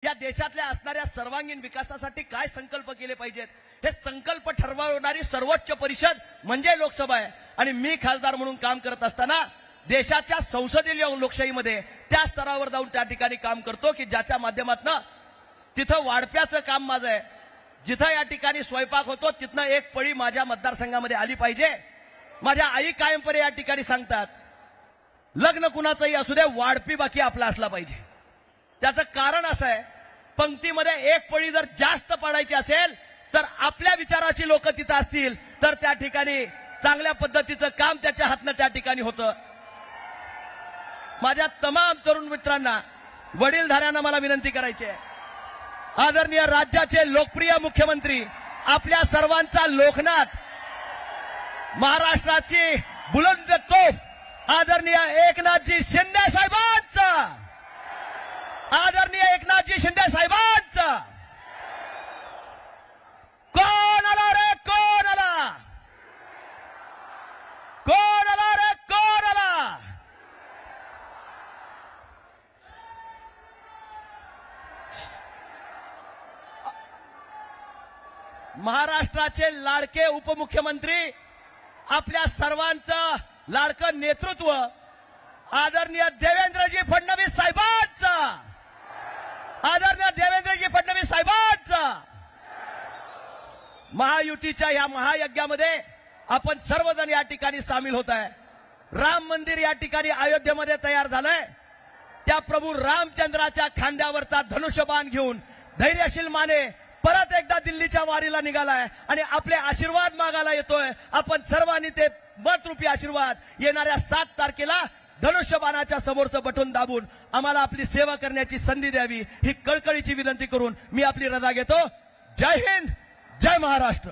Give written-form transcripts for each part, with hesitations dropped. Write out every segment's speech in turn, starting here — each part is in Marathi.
या देशातल्या असणाऱ्या सर्वांगीण विकासासाठी काय संकल्प केले पाहिजेत हे संकल्प ठरवणारी सर्वोच्च परिषद म्हणजे लोकसभा आहे। आणि मी खासदार म्हणून काम करत असताना देशाच्या संसदीय लोकशाहीमध्ये त्या स्तरावर जाऊन त्या ठिकाणी काम करतो की ज्याच्या माध्यमातून तिथं वाढप्याचं काम माझं आहे। जिथं या ठिकाणी स्वयंपाक होतो तिथनं एक पळी माझ्या मतदारसंघामध्ये आली पाहिजे। माझ्या आई कायमपणे या ठिकाणी सांगतात लग्न कुणाचंही असू दे वाढपी बाकी आपला असला पाहिजे। त्याचं कारण असं आहे पंक्तीमध्ये एक पळी जर जास्त पडायची असेल तर आपल्या विचाराची लोक तिथं असतील तर त्या ठिकाणी चांगल्या पद्धतीचं काम त्याच्या हातनं त्या ठिकाणी होतं। माझ्या तमाम तरुण मित्रांना वडीलधाऱ्यांना मला विनंती करायची आहे, आदरणीय राज्याचे लोकप्रिय मुख्यमंत्री आपल्या सर्वांचा लोकनाथ महाराष्ट्राची बुलंद तोफ आदरणीय एकनाथजी शिंदे साहेबांचा आदरणीय एकनाथजी शिंदे साहेबांचा कोण आला रे कोण आला कोण आला रे कोण आला महाराष्ट्राचे लाडके उपमुख्यमंत्री आपल्या सर्वांचं लाडकं नेतृत्व आदरणीय देवेंद्रजी फडणवीस साहेबांचा आदरणीय देवेंद्रजी फडणवीस साहेबांचा महायुतीच्या या महायज्ञामध्ये आपण सर्वजण या ठिकाणी सामील होत आहे। राम मंदिर या ठिकाणी अयोध्येमध्ये तयार झालंय। त्या प्रभू रामचंद्राच्या खांद्यावरचा धनुष्यबाण घेऊन धैर्यशील माने परत एकदा दिल्लीच्या वारीला निघालाय आणि आपले आशीर्वाद मागायला येतोय। आपण सर्वांनी ते मतरूपी आशीर्वाद येणाऱ्या 7 तारखेला धनुष्यबाणाच्या समोरचं बटन दाबून आम्हाला आपली सेवा करण्याची संधी द्यावी ही कळकळीची विनंती करून मी आपली रजा घेतो। जय हिंद, जय महाराष्ट्र।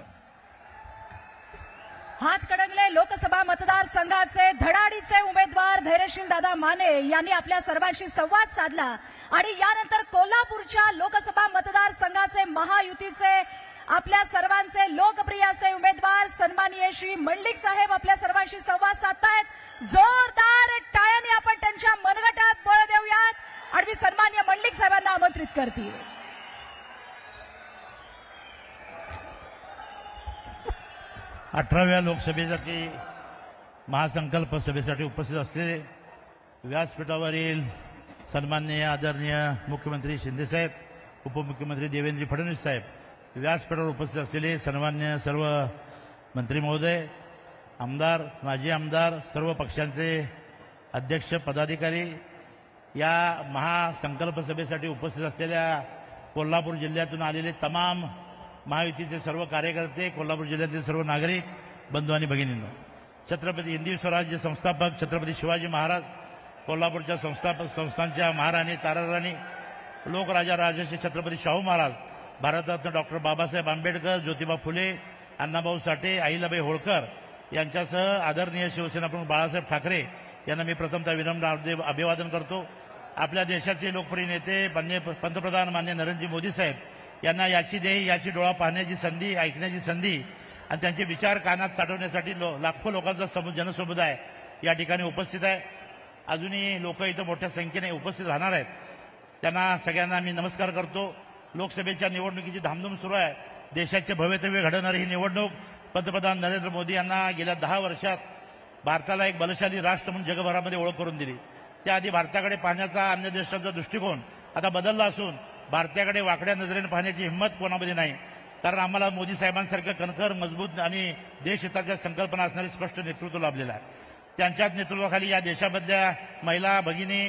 हातकणंगले लोकसभा मतदारसंघाचे धडाडीचे उमेदवार धैर्यशील दादा माने यांनी आपल्या सर्वांशी संवाद साधला आणि यानंतर कोल्हापूरच्या लोकसभा मतदारसंघाचे महायुतीचे आपल्या सर्वांचे लोकप्रिय असे उमेदवार सन्माननीय श्री मंडलिक साहेब आपल्या सर्वांशी संवाद साधतायत। जोरदार टाळ्यांनी आपण त्यांच्या मनगटात बळ देऊयात आणि मी सन्माननीय मंडलिक साहेबांना आमंत्रित करते। 18व्या लोकसभेसाठी महासंकल्प सभेसाठी उपस्थित असलेले व्यासपीठावरील सन्माननीय आदरणीय मुख्यमंत्री शिंदेसाहेब, उपमुख्यमंत्री देवेंद्र फडणवीस साहेब, व्यासपीठावर उपस्थित असलेले सन्माननीय सर्व मंत्री महोदय, आमदार, माजी आमदार, सर्व पक्षांचे अध्यक्ष, पदाधिकारी, या महासंकल्प सभेसाठी उपस्थित असलेल्या कोल्हापूर जिल्ह्यातून आलेले तमाम महायुतीचे सर्व कार्यकर्ते, कोल्हापूर जिल्ह्यातील सर्व नागरिक बंधू आणि भगिनींनो, छत्रपती हिंदवी स्वराज्य संस्थापक छत्रपती शिवाजी महाराज, कोल्हापूरच्या संस्थांच्या महाराणी, ताराराणी, लोकराजा राजर्षी छत्रपती शाहू महाराज, भारतरत्न डॉक्टर बाबासाहेब आंबेडकर, ज्योतिबा फुले, अण्णाभाऊ साठे, अहिल्याबाई होळकर यांच्यासह आदरणीय शिवसेना प्रमुख बाळासाहेब ठाकरे यांना मी प्रथमतः विनम्र अभिवादन करतो। आपल्या देशाचे लोकप्रिय नेते माननीय पंतप्रधान माननीय नरेंद्रजी मोदी साहेब यांना याची देही याची डोळा पाहण्याची संधी, ऐकण्याची संधी आणि त्यांचे विचार कानात साठवण्यासाठी लाखो लोकांचा जनसमुदाय या ठिकाणी उपस्थित आहे। अजूनही लोक इथं मोठ्या संख्येने उपस्थित राहणार आहेत। त्यांना सगळ्यांना मी नमस्कार करतो। लोकसभेच्या निवडणुकीची धामधूम सुरू आहे। देशाचे भवितव्य घडवणारी ही निवडणूक पंतप्रधान नरेंद्र मोदी यांना गेल्या 10 वर्षात भारताला एक बलशाली राष्ट्र म्हणून जगभरामध्ये ओळख करून दिली। त्याआधी भारताकडे पाहण्याचा अन्य देशांचा दृष्टिकोन आता बदलला असून भारताकडे वाकड्या नजरेने पाहण्याची हिंमत कोणामध्ये नाही, कारण आम्हाला मोदी साहेबांसारखं कणखर, मजबूत आणि देशहिताच्या संकल्पना असणारे स्पष्ट नेतृत्व लाभलेलं आहे। त्यांच्याच नेतृत्वाखाली या देशामधल्या महिला, भगिनी,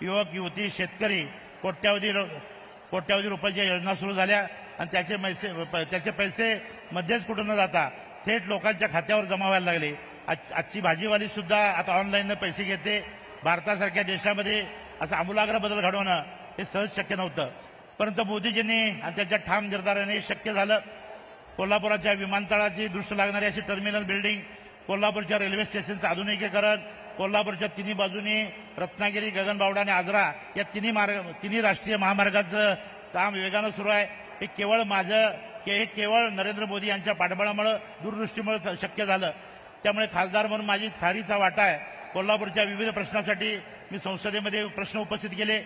युवक, युवती, शेतकरी कोट्यावधी रुपयाच्या योजना सुरू झाल्या आणि त्याचे पैसे मध्येच कुठं न जाता थेट लोकांच्या खात्यावर जमा व्हायला लागले। आजची भाजीवाली सुद्धा आता ऑनलाईन पैसे घेते। भारतासारख्या देशामध्ये असा आमूलाग्र बदल घडवणं हे सहज शक्य नव्हतं, परंतु मोदीजींनी आणि त्यांच्या ठाम निर्धाराने शक्य झालं। कोल्हापुराच्या विमानतळाची दृष्टी लागणारी अशी टर्मिनल बिल्डिंग, कोल्हापूरच्या रेल्वे स्टेशनचं आधुनिकीकरण, कोल्हापूरच्या तिन्ही बाजूनी रत्नागिरी, गगनबावडा आणि आजरा या तिन्ही राष्ट्रीय महामार्गाचं काम वेगानं सुरू आहे। हे केवळ नरेंद्र मोदी यांच्या पाठबळामुळे, दूरदृष्टीमुळे शक्य झालं। त्यामुळे खासदार म्हणून माझी खारीचा वाटा आहे। कोल्हापूरच्या विविध प्रश्नासाठी मी संसदेमध्ये प्रश्न उपस्थित केले।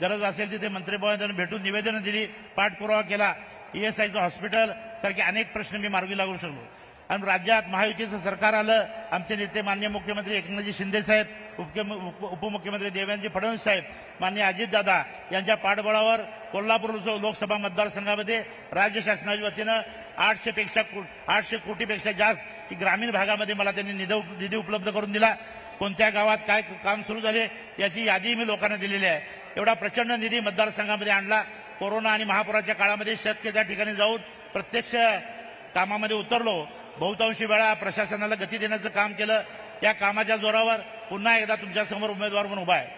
गरज असेल तिथे मंत्रिमहोदयांना भेटून निवेदनं दिली, पाठपुरावा केला. ESIचं हॉस्पिटल सारखे अनेक प्रश्न मी मार्गी लागू शकलो. आणि राज्यात महायुतीचं सरकार आलं. आमचे नेते माननीय मुख्यमंत्री एकनाथजी शिंदे साहेब, उपमुख्यमंत्री देवेंद्रजी फडणवीस साहेब, माननीय अजितदादा यांच्या पाठबळावर कोल्हापूर लोकसभा मतदारसंघामध्ये राज्य शासनाच्या वतीनं 800 कोटीपेक्षा जास्त ही ग्रामीण भागामध्ये मला त्यांनी निधी उपलब्ध करून दिला. कोणत्या गावात काय काम सुरू झाले याची यादी मी लोकांना दिलेली आहे. एवढा प्रचंड निधी मतदारसंघामध्ये आणला. कोरोना आणि महापुराच्या काळामध्ये शक्य त्या ठिकाणी जाऊन प्रत्यक्ष कामामध्ये उतरलो. बहुतांशी वेळा प्रशासनाला गती देण्याचं काम केलं. या कामाच्या जोरावर पुन्हा एकदा तुमच्यासमोर उमेदवार म्हणून उभा आहे.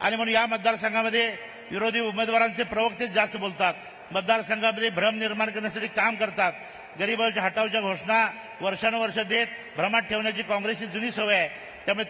आणि म्हणून या मतदारसंघामध्ये विरोधी उमेदवारांचे प्रवक्तेच जास्त बोलतात. मतदारसंघामध्ये भ्रम निर्माण करण्यासाठी काम करतात. गरिबांच्या हटावच्या घोषणा वर्षानुवर्ष देत भ्रमात ठेवण्याची काँग्रेसची जुनी सवय आहे. त्यामुळे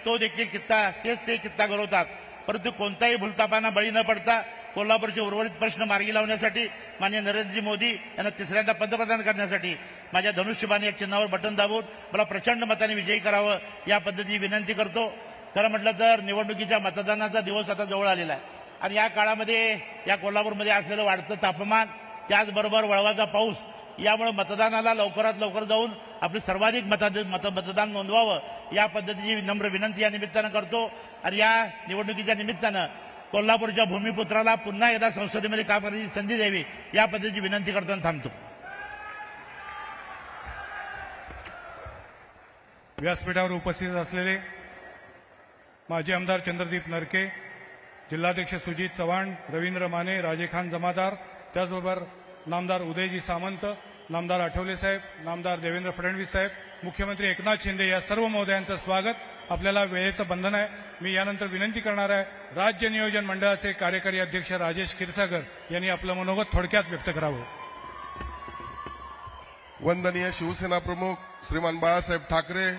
तेच ते कित्ता घडवतात. परंतु कोणताही भूलथापांना बळी न पडता कोल्हापूरचे उर्वरित प्रश्न मार्गी लावण्यासाठी माननीय नरेंद्रजी मोदी यांना तिसऱ्यांदा पंतप्रधान करण्यासाठी माझ्या धनुष्यबाण या चिन्हावर बटन दाबून मला प्रचंड मताने विजयी करावं या पद्धतीची विनंती करतो. खरं म्हटलं तर निवडणुकीच्या मतदानाचा दिवस आता जवळ आलेला आहे. आणि या काळामध्ये या कोल्हापूरमध्ये असलेलं वाढतं तापमान, त्याचबरोबर वळवाचा पाऊस, यामुळे मतदानाला लवकरात लवकर जाऊन आपली सर्वाधिक मतदान नोंदवावं या पद्धतीची नम्र विनंती या निमित्तानं करतो. आणि या निवडणुकीच्या निमित्तानं कोल्हापूरच्या भूमिपुत्राला पुन्हा एकदा संसदेमध्ये काम करण्याची संधी द्यावी या पद्धतीची विनंती करतो आणि थांबतो. व्यासपीठावर उपस्थित असलेले माजी आमदार चंद्रदीप नरके, जिल्हाध्यक्ष सुजित चव्हाण, रवींद्र माने, राजेखान जमादार, त्याचबरोबर नामदार उदयजी सामंत, नामदार आठवले साहेब, नामदार देवेंद्र फडणवीस साहेब, मुख्यमंत्री एकनाथ शिंदे या सर्व महोदयांचं स्वागत. आपल्याला वेळेचं बंधन आहे. मी यानंतर विनंती करणार आहे राज्य नियोजन मंडळाचे कार्यकारी अध्यक्ष राजेश क्षीरसागर यांनी आपलं मनोगत थोडक्यात व्यक्त करावं. वंदनीय शिवसेना प्रमुख श्रीमान बाळासाहेब ठाकरे,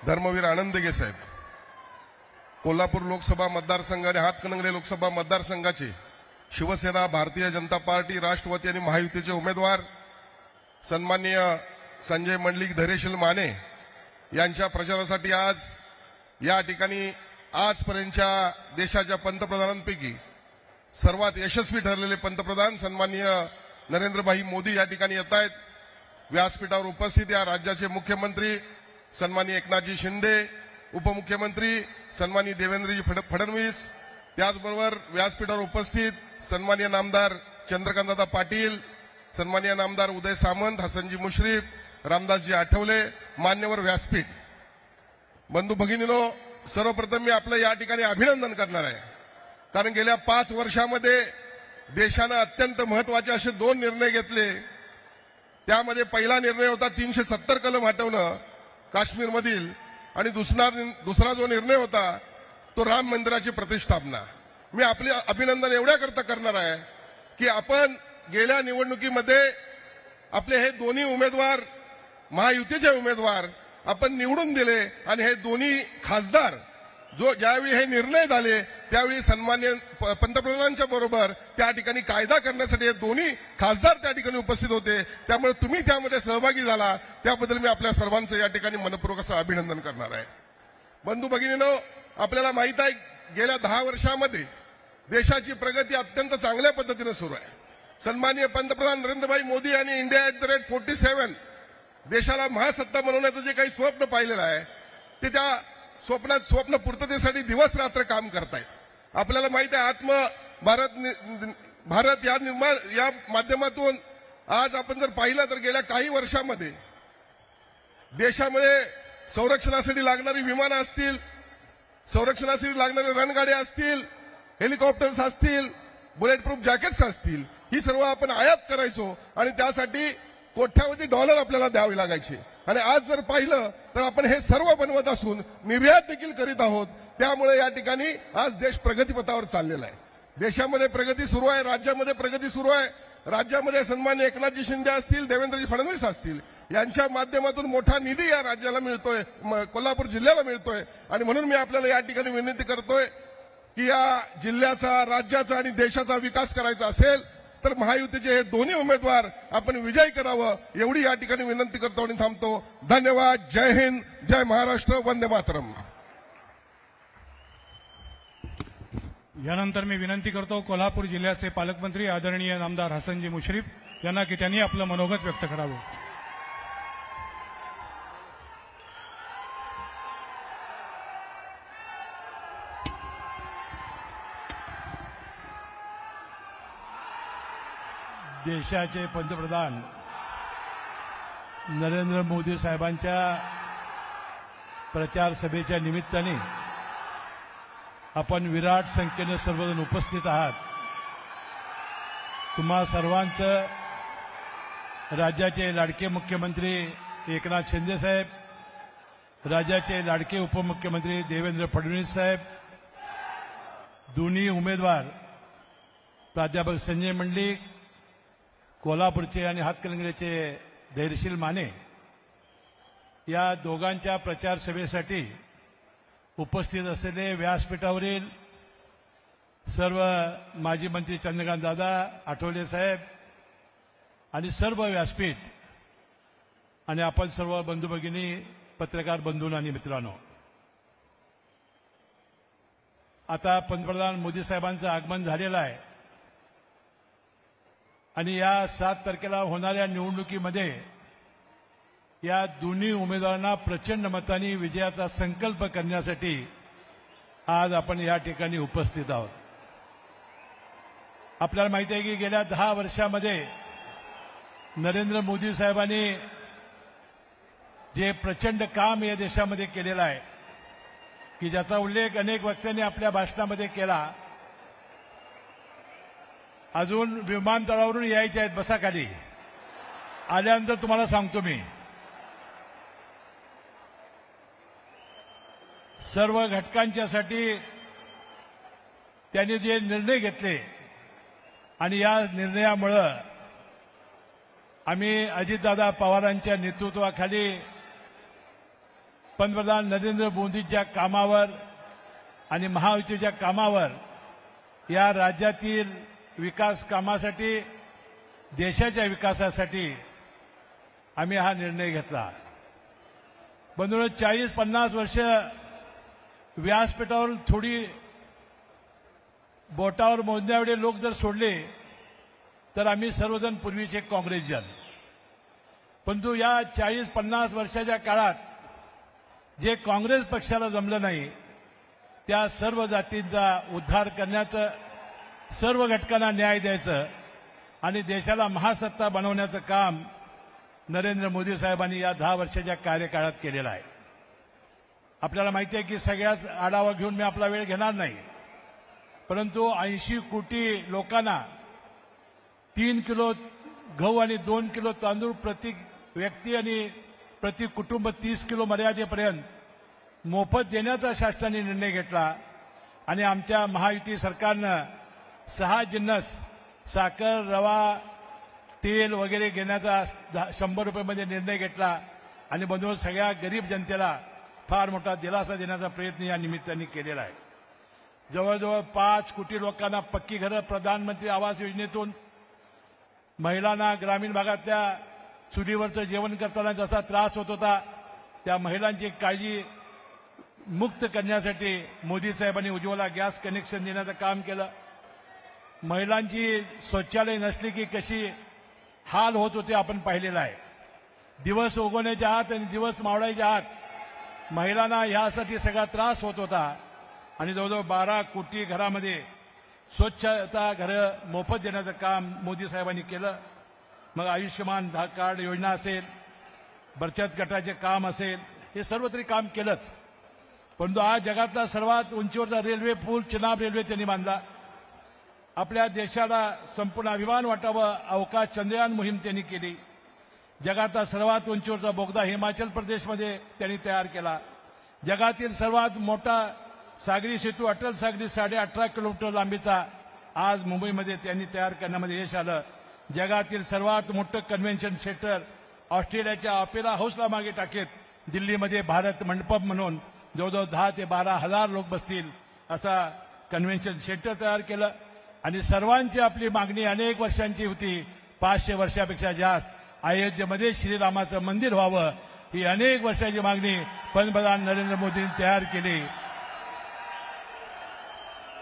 धर्मवीर आनंदगे साहेब, कोल्हापूर लोकसभा मतदारसंघ आणि हातकणंगले लोकसभा मतदारसंघाचे शिवसेना, भारतीय जनता पार्टी, राष्ट्रवादी आणि महायुतीचे उमेदवार सन्माननीय संजय मंडलिक, धैर्यशील माने यांच्या प्रचारासाठी आज या ठिकाणी आजपर्यंतच्या देशाच्या पंतप्रधानांपैकी सर्वात यशस्वी ठरलेले पंतप्रधान सन्माननीय नरेंद्रभाई मोदी या ठिकाणी येत आहेत. व्यासपीठावर उपस्थित या राज्याचे मुख्यमंत्री सन्माननीय एकनाथजी शिंदे, उपमुख्यमंत्री सन्माननीय देवेंद्रजी फडणवीस, त्याचबरोबर व्यासपीठावर उपस्थित सन्माननीय नामदार चंद्रकांतदादा पाटील, सन्माननीय नामदार उदय सामंत, हसनजी मुश्रीफ, रामदासजी आठवले, मान्यवर व्यासपीठ, बंधू भगिनीनो, सर्वप्रथम मी आपलं या ठिकाणी अभिनंदन करणार आहे. कारण गेल्या 5 वर्षामध्ये देशानं अत्यंत महत्वाचे असे 2 निर्णय घेतले. त्यामध्ये पहिला निर्णय होता 370 कलम हटवणं काश्मीरमधील, आणि दुसरा जो निर्णय होता तो राम मंदिराची प्रतिष्ठापना. मी आपले अभिनंदन एवढ्याकरता करणार आहे की आपण गेल्या निवडणुकीमध्ये आपले हे दोन्ही उमेदवार, महायुतीचे उमेदवार आपण निवडून दिले. आणि हे दोन्ही खासदार ज्यावेळी हे निर्णय झाले त्यावेळी सन्मान्य पंतप्रधानांच्या बरोबर त्या ठिकाणी कायदा करण्यासाठी हे दोन्ही खासदार त्या ठिकाणी उपस्थित होते. त्यामुळे तुम्ही त्यामध्ये सहभागी झाला त्याबद्दल मी आपल्या सर्वांचं या ठिकाणी मनपूर्वक असं अभिनंदन करणार आहे. बंधू भगिनींनो, आपल्याला माहित आहे गेल्या 10 वर्षामध्ये देशाची प्रगती अत्यंत चांगल्या पद्धतीने सुरू आहे. सन्माननीय पंतप्रधान नरेंद्रभाई मोदी यांनी इंडिया @47 देशाला महासत्ता बनवण्याचं जे काही स्वप्न पाहिलेलं आहे ते त्या स्वप्न पूर्ततेसाठी दिवस रात्र काम करतायत. आपल्याला माहित आहे भारत या माध्यमातून आज आपण जर पाहिलं तर गेल्या काही वर्षामध्ये देशामध्ये संरक्षणासाठी लागणारी विमानं असतील, संरक्षणासाठी लागणारे रणगाड्या असतील, हेलिकॉप्टर्स असतील, बुलेट प्रूफ जॅकेट्स असतील, ही सर्व आपण आयात करायचो आणि त्यासाठी कोट्यावधी डॉलर आपल्याला द्यावे लागायचे. आणि आज जर पाहिलं तर आपण हे सर्व बनवत असून निर्यात देखील करीत आहोत. त्यामुळे या ठिकाणी आज देश प्रगतीपथावर चाललेला आहे. देशामध्ये प्रगती सुरू आहे, राज्यामध्ये प्रगती सुरू आहे. राज्यामध्ये सन्माननीय एकनाथजी शिंदे असतील, देवेंद्रजी फडणवीस असतील, यांच्या माध्यमातून मोठा निधी या राज्याला मिळतोय, कोल्हापूर जिल्ह्याला मिळतोय. आणि म्हणून मी आपल्याला या ठिकाणी विनंती करतोय की या जिल्ह्याचा, राज्याचा आणि देशाचा विकास करायचा असेल तर महायुतीचे हे दोन्ही उमेदवार आपण विजयी करावं एवढी या ठिकाणी विनंती करतो आणि थांबतो. धन्यवाद. जय हिंद, जय महाराष्ट्र, वंदे मातरम. यानंतर मी विनंती करतो कोल्हापूर जिल्ह्याचे पालकमंत्री आदरणीय नामदार हसनजी मुश्रीफ यांना की त्यांनी आपलं मनोगत व्यक्त करावं. देशाचे पंतप्रधान नरेंद्र मोदी साहेबांच्या प्रचार सभेच्या निमित्ताने आपण विराट संख्येने सर्वजण उपस्थित आहात. तुम्हा सर्वांचं राज्याचे लाडके मुख्यमंत्री एकनाथ शिंदे साहेब, राज्याचे लाडके उपमुख्यमंत्री देवेंद्र फडणवीस साहेब, दोन्ही उमेदवार प्राध्यापक संजय मंडलिक, कोल्हापूरचे आणि हातकणंगलेचे धैर्यशील माने, या दोघांच्या प्रचार सभेसाठी उपस्थित असलेले व्यासपीठावरील सर्व माजी मंत्री चंद्रकांत दादा, आठवले साहेब आणि सर्व व्यासपीठ आणि आपण सर्व बंधू भगिनी, पत्रकार बंधू आणि मित्रांनो, आता पंतप्रधान मोदी साहेबांचं आगमन झालेलं आहे आणि या 7 तारखेला होणाऱ्या निवडणुकीमध्ये या दोन्ही उमेदवारांना प्रचंड मतांनी विजयाचा संकल्प करण्यासाठी आज आपण या ठिकाणी उपस्थित आहोत. आपल्याला माहिती आहे की गेल्या 10 वर्षामध्ये नरेंद्र मोदी साहेबांनी जे प्रचंड काम या देशामध्ये केलेलं आहे की ज्याचा उल्लेख अनेक वक्त्यांनी आपल्या भाषणामध्ये केला. अजून विमानतळावरून यायचे आहेत, बसा खाली, आल्यानंतर तुम्हाला सांगतो मी. सर्व घटकांच्यासाठी त्यांनी जे निर्णय घेतले आणि या निर्णयामुळं आम्ही अजितदादा पवारांच्या नेतृत्वाखाली पंतप्रधान नरेंद्र मोदींच्या कामावर आणि महायुतीच्या कामावर, या राज्यातील विकास कामासाठी, देशाच्या विकासासाठी आम्ही हा निर्णय घेतला. बंधूंनो, 40-50 वर्ष व्यासपीठावर थोडी बोटावर मोजण्याएवढे लोक जर सोडले तर आम्ही सर्वजण पूर्वीचे काँग्रेसजन. परंतु या 40-50 वर्षाच्या काळात जे काँग्रेस पक्षाला जमलं नाही त्या सर्व जातींचा उद्धार करण्याचं, सर्व घटकांना न्याय द्यायचं आणि देशाला महासत्ता बनवण्याचं काम नरेंद्र मोदी साहेबांनी या 10 वर्षाच्या कार्यकाळात केलेलं आहे. आपल्याला माहिती आहे की सगळ्याच आढावा घेऊन मी आपला वेळ घेणार नाही, परंतु 80 कोटी लोकांना 3 किलो गहू आणि 2 किलो तांदूळ प्रति व्यक्ती आणि प्रति कुटुंब 30 किलो मर्यादेपर्यंत मोफत देण्याचा शासनाने निर्णय घेतला आणि आमच्या महायुती सरकारनं 6 जिन्नस साखर, रवा, तेल वगैरे घेण्याचा 100 रुपयामध्ये निर्णय घेतला आणि बंधू सगळ्या गरीब जनतेला फार मोठा दिलासा देण्याचा प्रयत्न या निमित्ताने केलेला आहे. जवळजवळ 5 कोटी लोकांना पक्की घरं प्रधानमंत्री आवास योजनेतून, महिलांना ग्रामीण भागातल्या चुलीवरचं जेवण करताना जसा त्रास होत होता त्या महिलांची काळजी मुक्त करण्यासाठी मोदी साहेबांनी उज्ज्वला गॅस कनेक्शन देण्याचं काम केलं. महिलांची शौचालय नसली की कशी हाल होत होते आपण पाहिलेलं आहे. दिवस उगवण्याच्या आत आणि दिवस मावळायच्या आत महिलांना यासाठी सगळा त्रास होत होता आणि जवळजवळ 12 कोटी घरामध्ये स्वच्छता घरं मोफत देण्याचं काम मोदी साहेबांनी केलं. मग आयुष्यमान कार्ड योजना असेल, बचत गटाचे काम असेल, हे सर्व तरी काम केलंच. परंतु आज जगातला सर्वात उंचीवरचा रेल्वे पूल चिनाब रेल्वे त्यांनी बांधला. आपल्या देशाला संपूर्ण अभिमान वाटावं अवकाश चंद्रयान मोहीम त्यांनी केली. जगातला सर्वात उंचीवरचा बोगदा हिमाचल प्रदेशमध्ये त्यांनी तयार केला. जगातील सर्वात मोठा सागरी सेतू अटल सागरी 18.5 किलोमीटर लांबीचा आज मुंबईमध्ये त्यांनी तयार करण्यामध्ये यश आलं. जगातील सर्वात मोठं कन्व्हेन्शन सेंटर ऑस्ट्रेलियाच्या ऑपेरा हाऊसला मागे टाकेत दिल्लीमध्ये भारत मंडपम म्हणून जवळजवळ 10 ते 12 हजार लोक बसतील असा कन्व्हेन्शन सेंटर तयार केलं. आणि सर्वांची आपली मागणी अनेक वर्षांची होती, 500 वर्षापेक्षा जास्त अयोध्येमध्ये श्रीरामाचं मंदिर व्हावं, ही अनेक वर्षाची मागणी पंतप्रधान नरेंद्र मोदींनी तयार केली.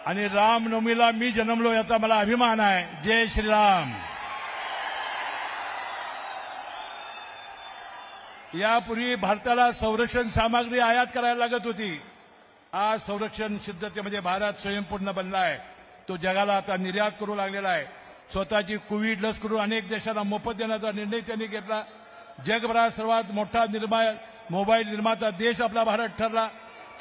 आणि रामनवमीला मी जन्मलो याचा मला अभिमान आहे. जय श्रीराम. यापूर्वी भारताला संरक्षण सामग्री आयात करायला लागत होती. आज संरक्षण सिद्धतेमध्ये भारत स्वयंपूर्ण बनला आहे. तो जगाला आता निर्यात करू लागलेला आहे. स्वतःची कोविड लस करून अनेक देशांना मोफत देण्याचा निर्णय त्यांनी घेतला. जगभरात सर्वात मोठा मोबाईल निर्माता देश आपला भारत ठरला.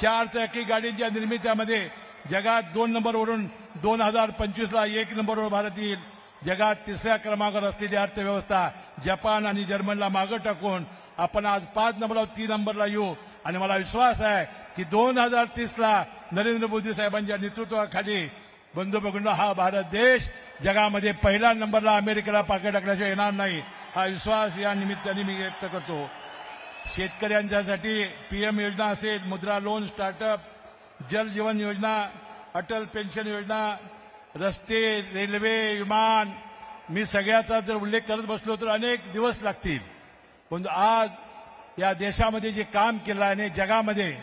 4 चाकी गाडींच्या निर्मित्यामध्ये जगात 2 नंबरवरून 2025ला 1 नंबरवर भारत येईल. जगात 3ऱ्या क्रमांकावर असलेली अर्थव्यवस्था जपान आणि जर्मनला मागे टाकून आपण आज 5 नंबरला 3 नंबरला येऊ. आणि मला विश्वास आहे की 2030ला नरेंद्र मोदी साहेबांच्या नेतृत्वाखाली बंधू भगिनींनो हा भारत देश जगामध्ये पहिल्या नंबरला अमेरिकेला पाके टाकल्याशिवाय येणार नाही. हा विश्वास या निमित्ताने मी व्यक्त करतो. शेतकऱ्यांच्यासाठी पीएम योजना असेल, मुद्रा लोन, स्टार्टअप, जल जीवन योजना, अटल पेन्शन योजना, रस्ते, रेल्वे, विमान, मी सगळ्याचा जर उल्लेख करत बसलो तर अनेक दिवस लागतील. पण आज या देशामध्ये जे काम केलं आहे आणि जगामध्ये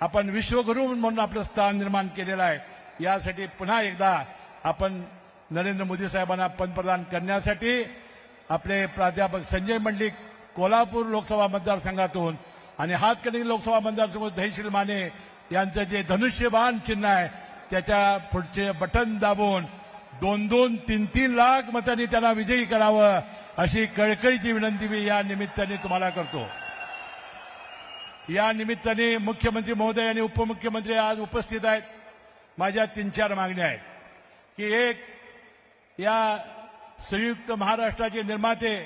आपण विश्वगुरू म्हणून आपलं स्थान निर्माण केलेलं आहे. यासाठी पुन्हा एकदा आपण नरेंद्र मोदी साहेबांना पंतप्रधान करण्यासाठी आपले प्राध्यापक संजय मंडलिक कोल्हापूर लोकसभा मतदारसंघातून आणि हातकणंगले लोकसभा मतदारसंघातून धैर्यशील माने यांचं जे धनुष्यबाण चिन्ह आहे त्याच्या पुढचे बटन दाबून 2-2, 3-3 लाख मतांनी त्यांना विजयी करावं अशी कळकळीची विनंती मी या निमित्ताने तुम्हाला करतो. या निमित्ताने मुख्यमंत्री महोदय आणि उपमुख्यमंत्री आज उपस्थित आहेत. माझ्या 3-4 मागण्या आहेत की एक, या संयुक्त महाराष्ट्राचे निर्माते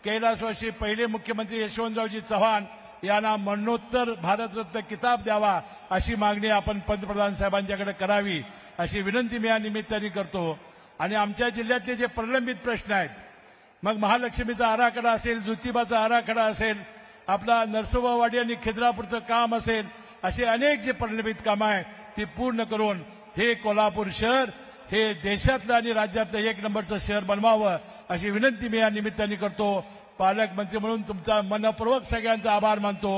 कैलासवासी पहिले मुख्यमंत्री यशवंतरावजी चव्हाण यांना मरणोत्तर भारतरत्न किताब द्यावा अशी मागणी आपण पंतप्रधान साहेबांच्याकडे करावी अशी विनंती मी या निमित्ताने करतो. आणि आमच्या जिल्ह्यातले जे प्रलंबित प्रश्न आहेत, मग महालक्ष्मीचा आराखडा असेल, ज्योतिबाचा आराखडा असेल, आपला नरसोबावाडी आणि खिद्रापूरचं काम असेल, असे अनेक जे प्रलंबित कामं आहेत ती पूर्ण करून हे कोल्हापूर शहर हे देशातलं आणि राज्यातलं 1 नंबरचं शहर बनवावं अशी विनंती मी या निमित्ताने करतो. पालकमंत्री म्हणून तुमचा मनपूर्वक सगळ्यांचा आभार मानतो.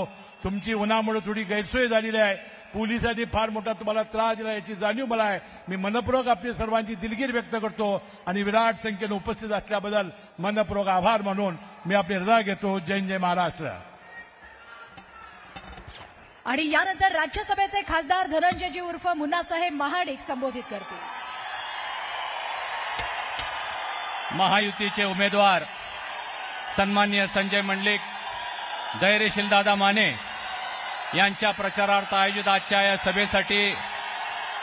तुमची उन्हामुळे थोडी गैरसोय झालेली आहे. पोलिसांनी फार मोठा तुम्हाला त्रास दिला याची जाणीव मला आहे. मी मनपूर्वक आपली सर्वांची दिलगिरी व्यक्त करतो आणि विराट संख्येने उपस्थित असल्याबद्दल मनपूर्वक आभार मानून मी आपली रजा घेतो. जय जय महाराष्ट्र. आणि यानंतर राज्यसभेचे खासदार धनंजयजी उर्फ मुन्नासाहेब महाडिक संबोधित करतील. महायुतीचे उमेदवार सन्माननीय संजय मंडलिक, धैर्यशील दादा माने यांच्या प्रचारार्थ आयोजित आजच्या या सभेसाठी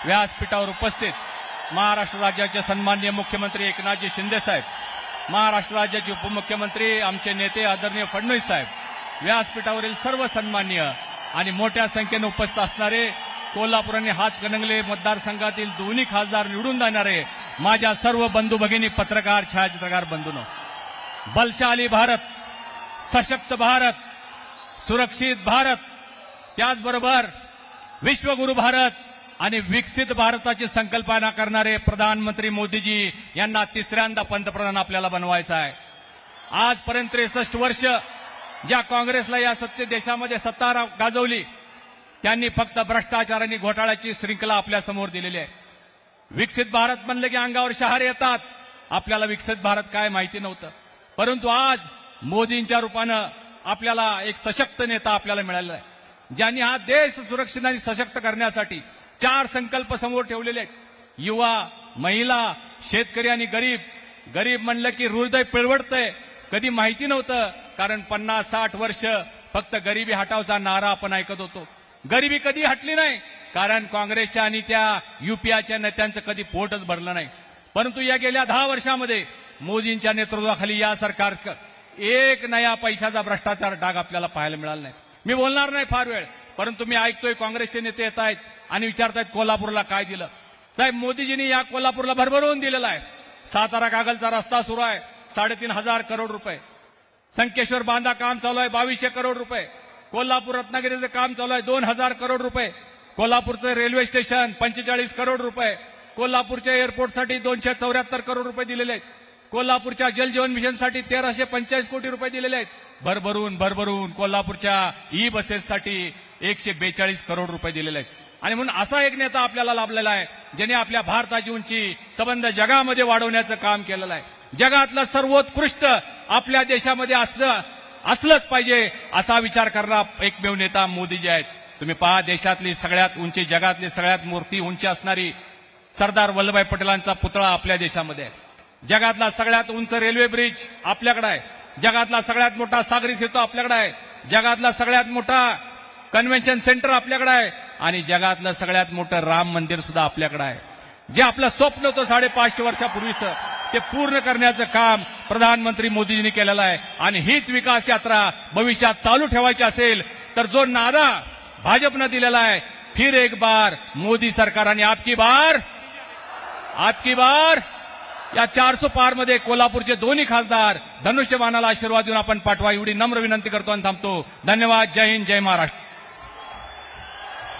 व्यासपीठावर उपस्थित महाराष्ट्र राज्याचे सन्माननीय मुख्यमंत्री एकनाथजी शिंदे साहेब, महाराष्ट्र राज्याचे उपमुख्यमंत्री आमचे नेते आदरणीय फडणवीस साहेब, व्यासपीठावरील सर्व सन्माननीय आणि मोठ्या संख्येने उपस्थित असणारे कोल्हापूर आणि हातकणंगले मतदारसंघातील दोन्ही खासदार निवडून जाणारे माझ्या सर्व बंधू भगिनी, पत्रकार, छायाचित्रकार बंधूंनो, बलशाली भारत, सशक्त भारत, सुरक्षित भारत, त्याचबरोबर विश्वगुरू भारत आणि विकसित भारताची संकल्पना करणारे प्रधानमंत्री मोदीजी यांना 3ऱ्यांदा पंतप्रधान आपल्याला बनवायचं आहे. आजपर्यंत 63 वर्ष ज्या काँग्रेसला या देशामध्ये सत्ता गाजवली त्यांनी फक्त भ्रष्टाचार आणि घोटाळ्याची श्रृंखला आपल्या समोर दिलेली आहे. विकसित भारत म्हणलं की अंगावर शहारे येतात. आपल्याला विकसित भारत काय माहिती नव्हतं, परंतु आज मोदींच्या रूपानं आपल्याला एक सशक्त नेता आपल्याला मिळालेला आहे, ज्यांनी हा देश सुरक्षित आणि सशक्त करण्यासाठी 4 संकल्प समोर ठेवलेले आहेत. युवा, महिला, शेतकरी आणि गरीब. गरीब म्हणलं की हृदय पिळवटतंय. कधी माहिती नव्हतं, कारण 50-60 वर्ष फक्त गरिबी हटावचा नारा आपण ऐकत होतो. गरिबी कधी हटली नाही, कारण काँग्रेसच्या आणि त्या युपीआच्या नेत्यांचं कधी पोटच भरलं नाही. परंतु या गेल्या 10 वर्षामध्ये मोदींच्या नेतृत्वाखाली या सरकार एक नया पैशाचा भ्रष्टाचार डाग आपल्याला पाहायला मिळाला नाही. मी बोलणार नाही फार वेळ, परंतु मी ऐकतोय काँग्रेसचे नेते येत आहेत आणि विचारतायत कोल्हापूरला काय दिलं. साहेब, मोदीजींनी या कोल्हापूरला भरभरून दिलेला आहे. सातारा कागलचा रस्ता सुरू आहे, 3,500 करोड रुपये. संकेश्वर बांधा काम चालू आहे, 2,200 करोड रुपये. कोल्हापूर रत्नागिरीचं काम चालू आहे, 2,000 करोड रुपये. कोल्हापूरचं रेल्वे स्टेशन 45 करोड रुपये. कोल्हापूरच्या एअरपोर्टसाठी 274 करोड रुपये दिलेले आहेत. कोल्हापूरच्या जलजीवन मिशनसाठी 1,345 कोटी रुपये दिलेले आहेत. भरभरून कोल्हापूरच्या बसेससाठी 142 करोड रुपये दिलेले आहेत. आणि म्हणून असा एक नेता आपल्याला लाभलेला आहे ज्याने आपल्या भारताची उंची संबंध जगामध्ये वाढवण्याचं काम केलेलं आहे. जगातलं सर्वोत्कृष्ट आपल्या देशामध्ये असलंच पाहिजे असा विचार करणारा एकमेव नेता मोदीजी आहेत. तुम्ही पहा, देशातली सगळ्यात उंची, जगातली सगळ्यात मूर्ती उंची असणारी सरदार वल्लभभाई पटेलांचा पुतळा आपल्या देशामध्ये आहे. जगातला सगळ्यात उंच रेल्वे ब्रिज आपल्याकडे आहे. जगातला सगळ्यात मोठा सागरी सेतू आपल्याकडे आहे. जगातला सगळ्यात मोठा कन्व्हेन्शन सेंटर आपल्याकडे आहे. आणि जगातलं सगळ्यात मोठं राम मंदिर सुद्धा आपल्याकडे आहे. जे आपलं स्वप्न होतं 550 वर्षापूर्वीचं, ते पूर्ण करण्याचं काम प्रधानमंत्री मोदींनी केलेलं आहे. आणि हीच विकास यात्रा भविष्यात चालू ठेवायची असेल तर जो नारा भाजपनं दिलेला आहे, फिर एक बार मोदी सरकार आणि आपकी बार या 400 पार मध्ये कोल्हापूरचे दोन्ही खासदार धनुष्यबाणाला आशीर्वाद देऊन आपण पाठवा, एवढी नम्र विनंती करतो आणि थांबतो. धन्यवाद. जय हिंद, जय महाराष्ट्र.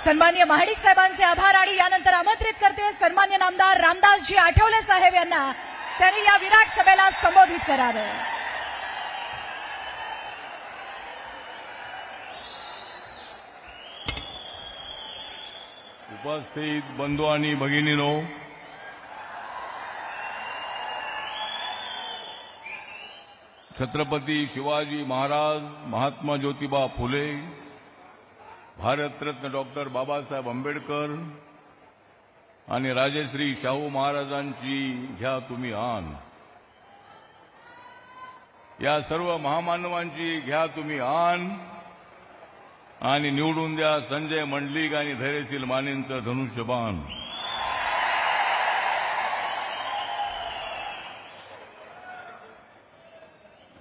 सन्मान्य महाडिक साहेबांचे आभार. आणि यानंतर आमंत्रित करते सन्मान्य नामदार रामदासजी आठवले साहेब यांना. त्यांनी या विराट सभेला संबोधित करावे. उपस्थित बंधू आणि भगिनीनो, छत्रपती शिवाजी महाराज, महात्मा ज्योतिबा फुले, भारतरत्न डॉक्टर बाबासाहेब आंबेडकर आणि राजश्री शाहू महाराजांची घ्या तुम्ही आण. या सर्व महामानवांची घ्या तुम्ही आण आणि निवडून द्या संजय मंडलिक आणि धैर्यशील मानेंचं धनुष्यबाण.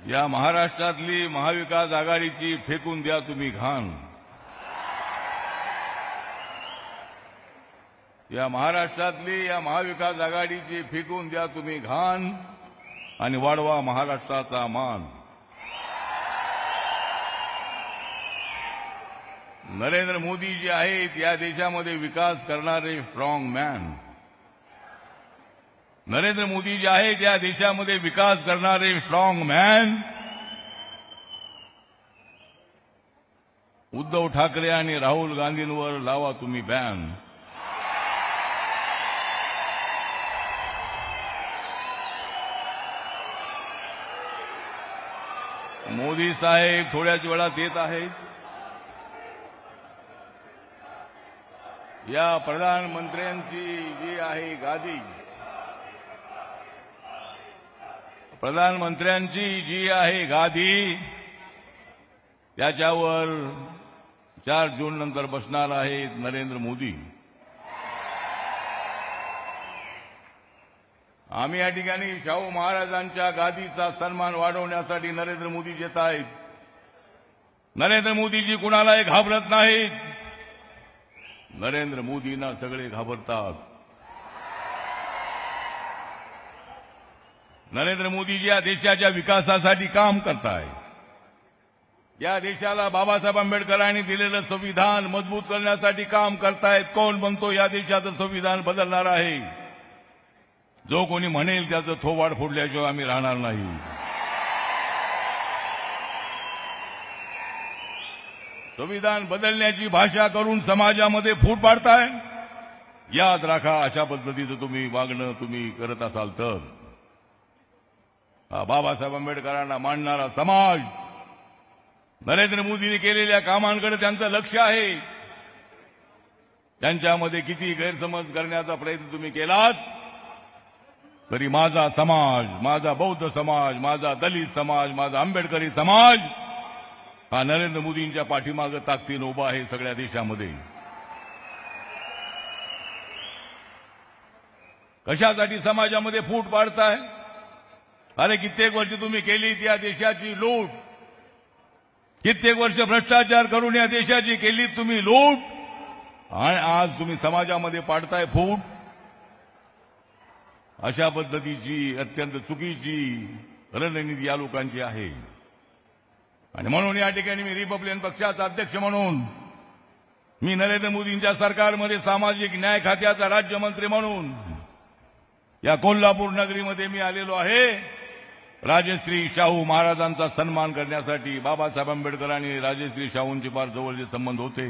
या महाराष्ट्रातली महाविकास आघाडीची फेकून द्या तुम्ही घाण. या महाराष्ट्रातली या महाविकास आघाडीची फेकून द्या तुम्ही घाण आणि वाढवा महाराष्ट्राचा मान. नरेंद्र मोदी जे आहेत या देशामध्ये विकास करणारे स्ट्रॉंग मॅन. नरेंद्र मोदी जे आहेत या देशामध्ये विकास करणारे स्ट्रॉंग मॅन. उद्धव ठाकरे आणि राहुल गांधींवर लावा तुम्ही बॅन. मोदी साहेब थोड्याच वेळात येत आहेत. या प्रधानमंत्र्यांची जी आहे गादी, प्रधानमंत्र्यांची जी आहे गादी, त्याच्यावर 4 जून नंतर बसणार आहेत नरेंद्र मोदी. आम्ही या ठिकाणी शाहू महाराजांच्या गादीचा सन्मान वाढवण्यासाठी नरेंद्र मोदी येत आहेत. नरेंद्र मोदीजी कुणालाही घाबरत नाहीत. नरेंद्र मोदींना सगळे घाबरतात. नरेंद्र मोदीजी या देशाच्या विकासासाठी काम करतायत. या देशाला बाबासाहेब आंबेडकरांनी दिलेलं संविधान मजबूत करण्यासाठी काम करतायत. कोण म्हणतो या देशाचं संविधान बदलणार आहे? जो कोणी म्हणेल त्याचं थोबाड फोडल्याशिवाय आम्ही राहणार नाही. संविधान बदलण्याची भाषा करून समाजामध्ये फूट पाडताय. याद राखा, अशा पद्धतीचं तुम्ही वागणं तुम्ही करत असाल तर बाबासाहेब आंबेडकरांना मानणारा समाज, नरेंद्र मोदींनी केलेल्या कामांकडे त्यांचं लक्ष आहे. त्यांच्यामध्ये किती गैरसमज करण्याचा प्रयत्न तुम्ही केलात तरी माझा समाज, माझा बौद्ध समाज, माझा दलित समाज, माझा आंबेडकरी समाज हा नरेंद्र मोदींच्या पाठीमागे ताकदीने उभा आहे सगळ्या देशामध्ये. कशासाठी समाजामध्ये फूट पाडताय? अरे कित्येक वर्ष तुम्ही केली या देशाची लूट, कित्येक वर्ष भ्रष्टाचार करून या देशाची केली तुम्ही लूट, आणि आज तुम्ही समाजामध्ये पाडताय फूट. अशा पद्धतीची अत्यंत चुकीची रणनीती या लोकांची आहे. आणि म्हणून या ठिकाणी मी रिपब्लिकन पक्षाचा अध्यक्ष म्हणून, मी नरेंद्र मोदींच्या सरकारमध्ये सामाजिक न्याय खात्याचा राज्यमंत्री म्हणून या कोल्हापूर नगरीमध्ये मी आलेलो आहे. राजश्री शाहू महाराजांचा सन्मान करण्यासाठी. बाबासाहेब आंबेडकर आणि राजश्री शाहूंचे फार जवळचे संबंध होते.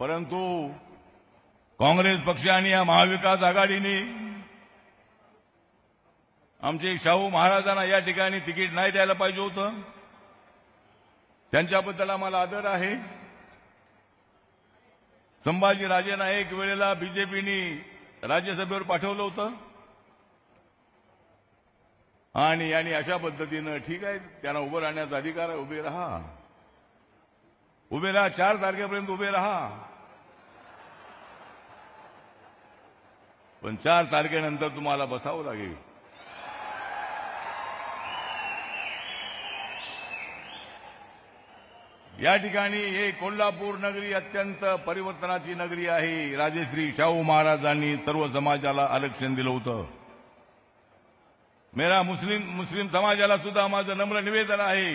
परंतु काँग्रेस पक्ष आणि या महाविकास आघाडीने आमचे शाहू महाराजांना या ठिकाणी तिकीट नाही द्यायला पाहिजे होतं. त्यांच्याबद्दल आम्हाला आदर आहे. संभाजी राजेंना एक वेळेला बीजेपीने राज्यसभेवर पाठवलं होतं आणि यांनी अशा पद्धतीनं ठीक आहे त्यांना उभं राहण्याचा अधिकार आहे, उभे राहा, 4 तारखेपर्यंत उभे राहा. पण 4 तारखेनंतर तुम्हाला बसावं लागेल. या ठिकाणी हे कोल्हापूर नगरी अत्यंत परिवर्तनाची नगरी आहे. राजश्री शाहू महाराजांनी सर्व समाजाला आरक्षण दिलं होतं. मेरा मुस्लिम समाजाला सुद्धा माझं नम्र निवेदन आहे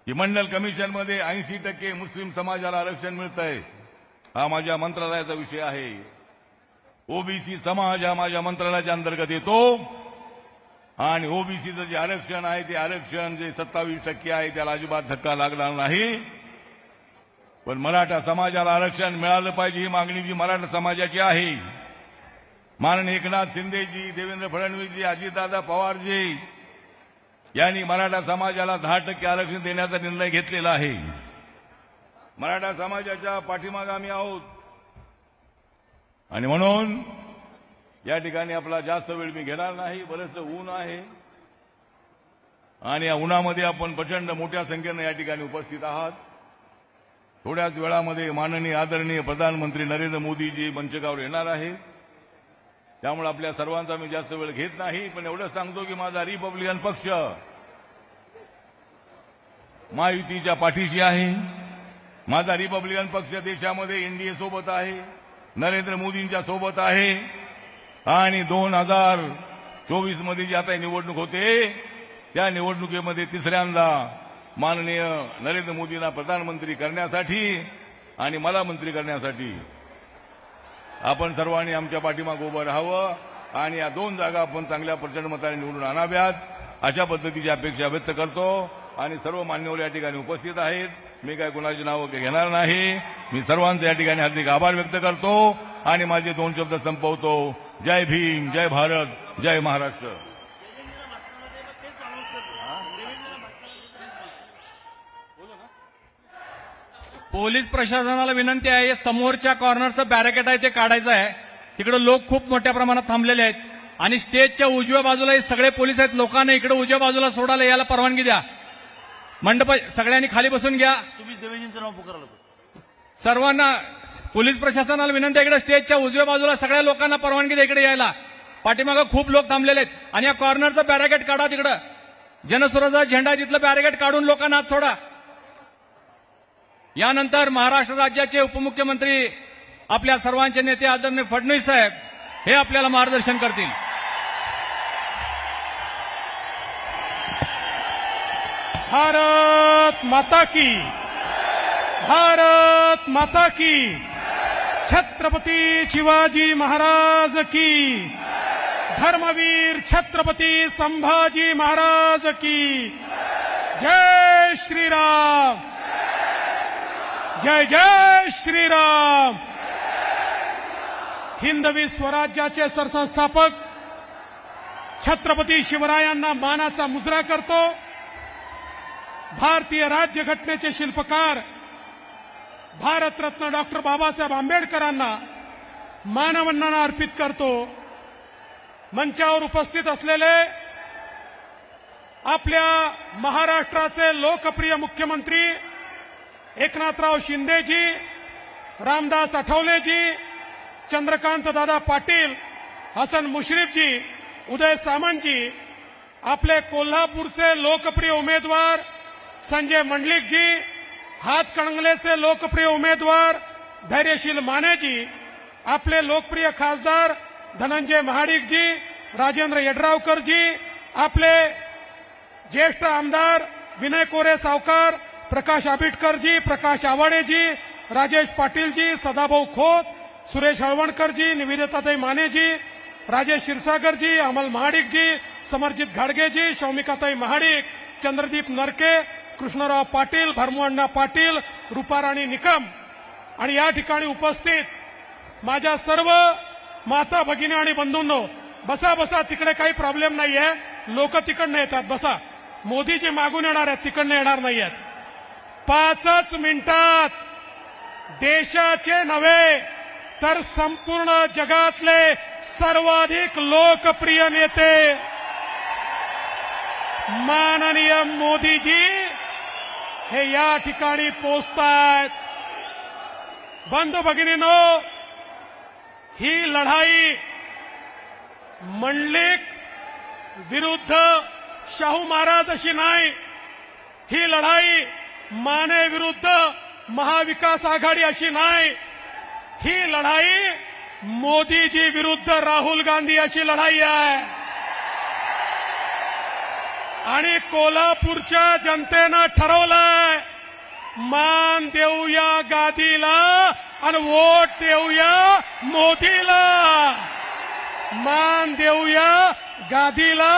की मंडल कमिशनमध्ये 80% मुस्लिम समाजाला आरक्षण मिळतंय. हा माझ्या मंत्रालयाचा विषय आहे. ओबीसी समाज हा माझ्या मंत्रालयाच्या अंतर्गत येतो आणि ओबीसीचं जे आरक्षण आहे ते आरक्षण जे 27% आहे त्याला अजिबात धक्का लागणार नाही. पण मराठा समाजाला आरक्षण मिळालं पाहिजे ही मागणी जी मराठा समाजाची आहे. माननीय एकनाथ शिंदेजी, देवेंद्र फडणवीसजी, अजितदादा पवारजी यांनी मराठा समाजाला 10% आरक्षण देण्याचा निर्णय घेतलेला आहे. मराठा समाजाच्या पाठीमागे आम्ही आहोत आणि म्हणून या ठिकाणी आपला जास्त वेळ मी घेणार नाही. बरेचसं ऊन आहे आणि या उन्हामध्ये आपण प्रचंड मोठ्या संख्येनं या ठिकाणी उपस्थित आहात. थोड्याच वेळामध्ये माननीय आदरणीय प्रधानमंत्री नरेंद्र मोदीजी मंचकावर येणार आहेत. त्यामुळे आपल्या सर्वांचा मी जास्त वेळ घेत नाही. पण एवढंच सांगतो की माझा रिपब्लिकन पक्ष महायुतीच्या पाठीशी आहे. माझा रिपब्लिकन पक्ष देशामध्ये एनडीए सोबत आहे, नरेंद्र मोदींच्या सोबत आहे आणि 2024 मध्ये जी आता निवडणूक होते त्या निवडणुकीमध्ये तिसऱ्यांदा माननीय नरेंद्र मोदींना प्रधानमंत्री करण्यासाठी आणि मला मंत्री करण्यासाठी आपण सर्वांनी आमच्या पाठीमागे उभं राहावं आणि या 2 जागा आपण चांगल्या प्रचंड मताने निवडून आणाव्यात अशा पद्धतीची अपेक्षा व्यक्त करतो. आणि सर्व मान्यवर या ठिकाणी उपस्थित आहेत. मी काय कुणाची नावं घेणार नाही. मी सर्वांचे या ठिकाणी हार्दिक आभार व्यक्त करतो आणि माझे 2 शब्द संपवतो. जय भीम, जय भारत, जय महाराष्ट्र. पोलीस प्रशासनाला विनंती आहे, समोरच्या कॉर्नरचं बॅरिकेड आहे ते काढायचं आहे. तिकडे लोक खूप मोठ्या प्रमाणात थांबलेले आहेत आणि स्टेजच्या उजव्या बाजूला हे सगळे पोलीस आहेत. लोकांना इकडे उजव्या बाजूला सोडायला यायला परवानगी द्या. मंडप सगळ्यांनी खाली बसून घ्या. तुम्ही देवेंद्रचं नाव पुकारलं. सर्वांना पोलीस प्रशासनाला विनंती आहे, इकडे स्टेजच्या उजव्या बाजूला सगळ्या लोकांना परवानगी द्या इकडे यायला. पाठीमागं खूप लोक थांबलेले आहेत आणि या कॉर्नरचं बॅरिकेड काढा. तिकडं जनसुराचा झेंडा आहे तिथलं बॅरिकेड काढून लोकांना आत सोडा. यानंतर महाराष्ट्र राज्याचे उपमुख्यमंत्री आपल्या सर्वांचे नेते आदरणीय फडणवीस साहेब हे आपल्याला मार्गदर्शन करतील. भारत माता की, भारत माता की, छत्रपती शिवाजी महाराज की, धर्मवीर छत्रपती संभाजी महाराज की. जय श्रीराम, जय जय श्रीराम. हिंदवी स्वराज्याचे सरसंस्थापक छत्रपती शिवरायांना मानाचा मुजरा करतो. भारतीय राज्यघटनेचे शिल्पकार भारतरत्न डॉक्टर बाबासाहेब आंबेडकरांना मानवंदना अर्पित करतो. मंचावर उपस्थित असलेले आपल्या महाराष्ट्राचे लोकप्रिय मुख्यमंत्री एकनाथराव शिंदेजी, रामदास आठवलेजी, चंद्रकांत दादा पाटील, हसन मुश्रीफजी, उदय सामंतजी, आपले कोल्हापूरचे लोकप्रिय उमेदवार संजय मंडलिकजी, हातकणंगलेचे लोकप्रिय उमेदवार धैर्यशील मानेजी, आपले लोकप्रिय खासदार धनंजय महाडिकजी, राजेंद्र यड्रावकरजी, आपले ज्येष्ठ आमदार विनय कोरे सावकार, प्रकाश आबिटकरजी, प्रकाश आवाडेजी, राजेश पाटीलजी, सदाभाऊ खोत, सुरेश हळवणकरजी, निवेदिताताई मानेजी, राजेश क्षीरसागरजी, अमल महाडिकजी, समरजित घाडगेजी, शौमिकाताई महाडिक, चंद्रदीप नरके, कृष्णराव पाटील, भरमू अण्णा पाटील, रूपाराणी निकम आणि या ठिकाणी उपस्थित माझ्या सर्व माता भगिनी आणि बंधूंनो, बसा बसा, तिकडे काही प्रॉब्लेम नाहीये, लोक तिकडनं येतात, बसा. मोदीजी मागून येणार आहेत, तिकडनं येणार नाहीयेत. 5च मिनिटात देशाचे नव्हे तर संपूर्ण जगातले सर्वाधिक लोकप्रिय नेते माननीय मोदीजी हे या ठिकाणी पोहोचतायत. बंधू भगिनींनो, ही लढाई मंडलिक विरुद्ध शाहू महाराज अशी नाही, ही लढाई माने विरुद्ध महाविकास आघाडी अशी नाही, ही लढाई मोदीजी विरुद्ध राहुल गांधी अशी लढाई आहे. आणि कोल्हापूरच्या जनतेनं ठरवलंय, मान देऊया गादीला आणि वोट देऊया मोदीला. मान देऊया गादीला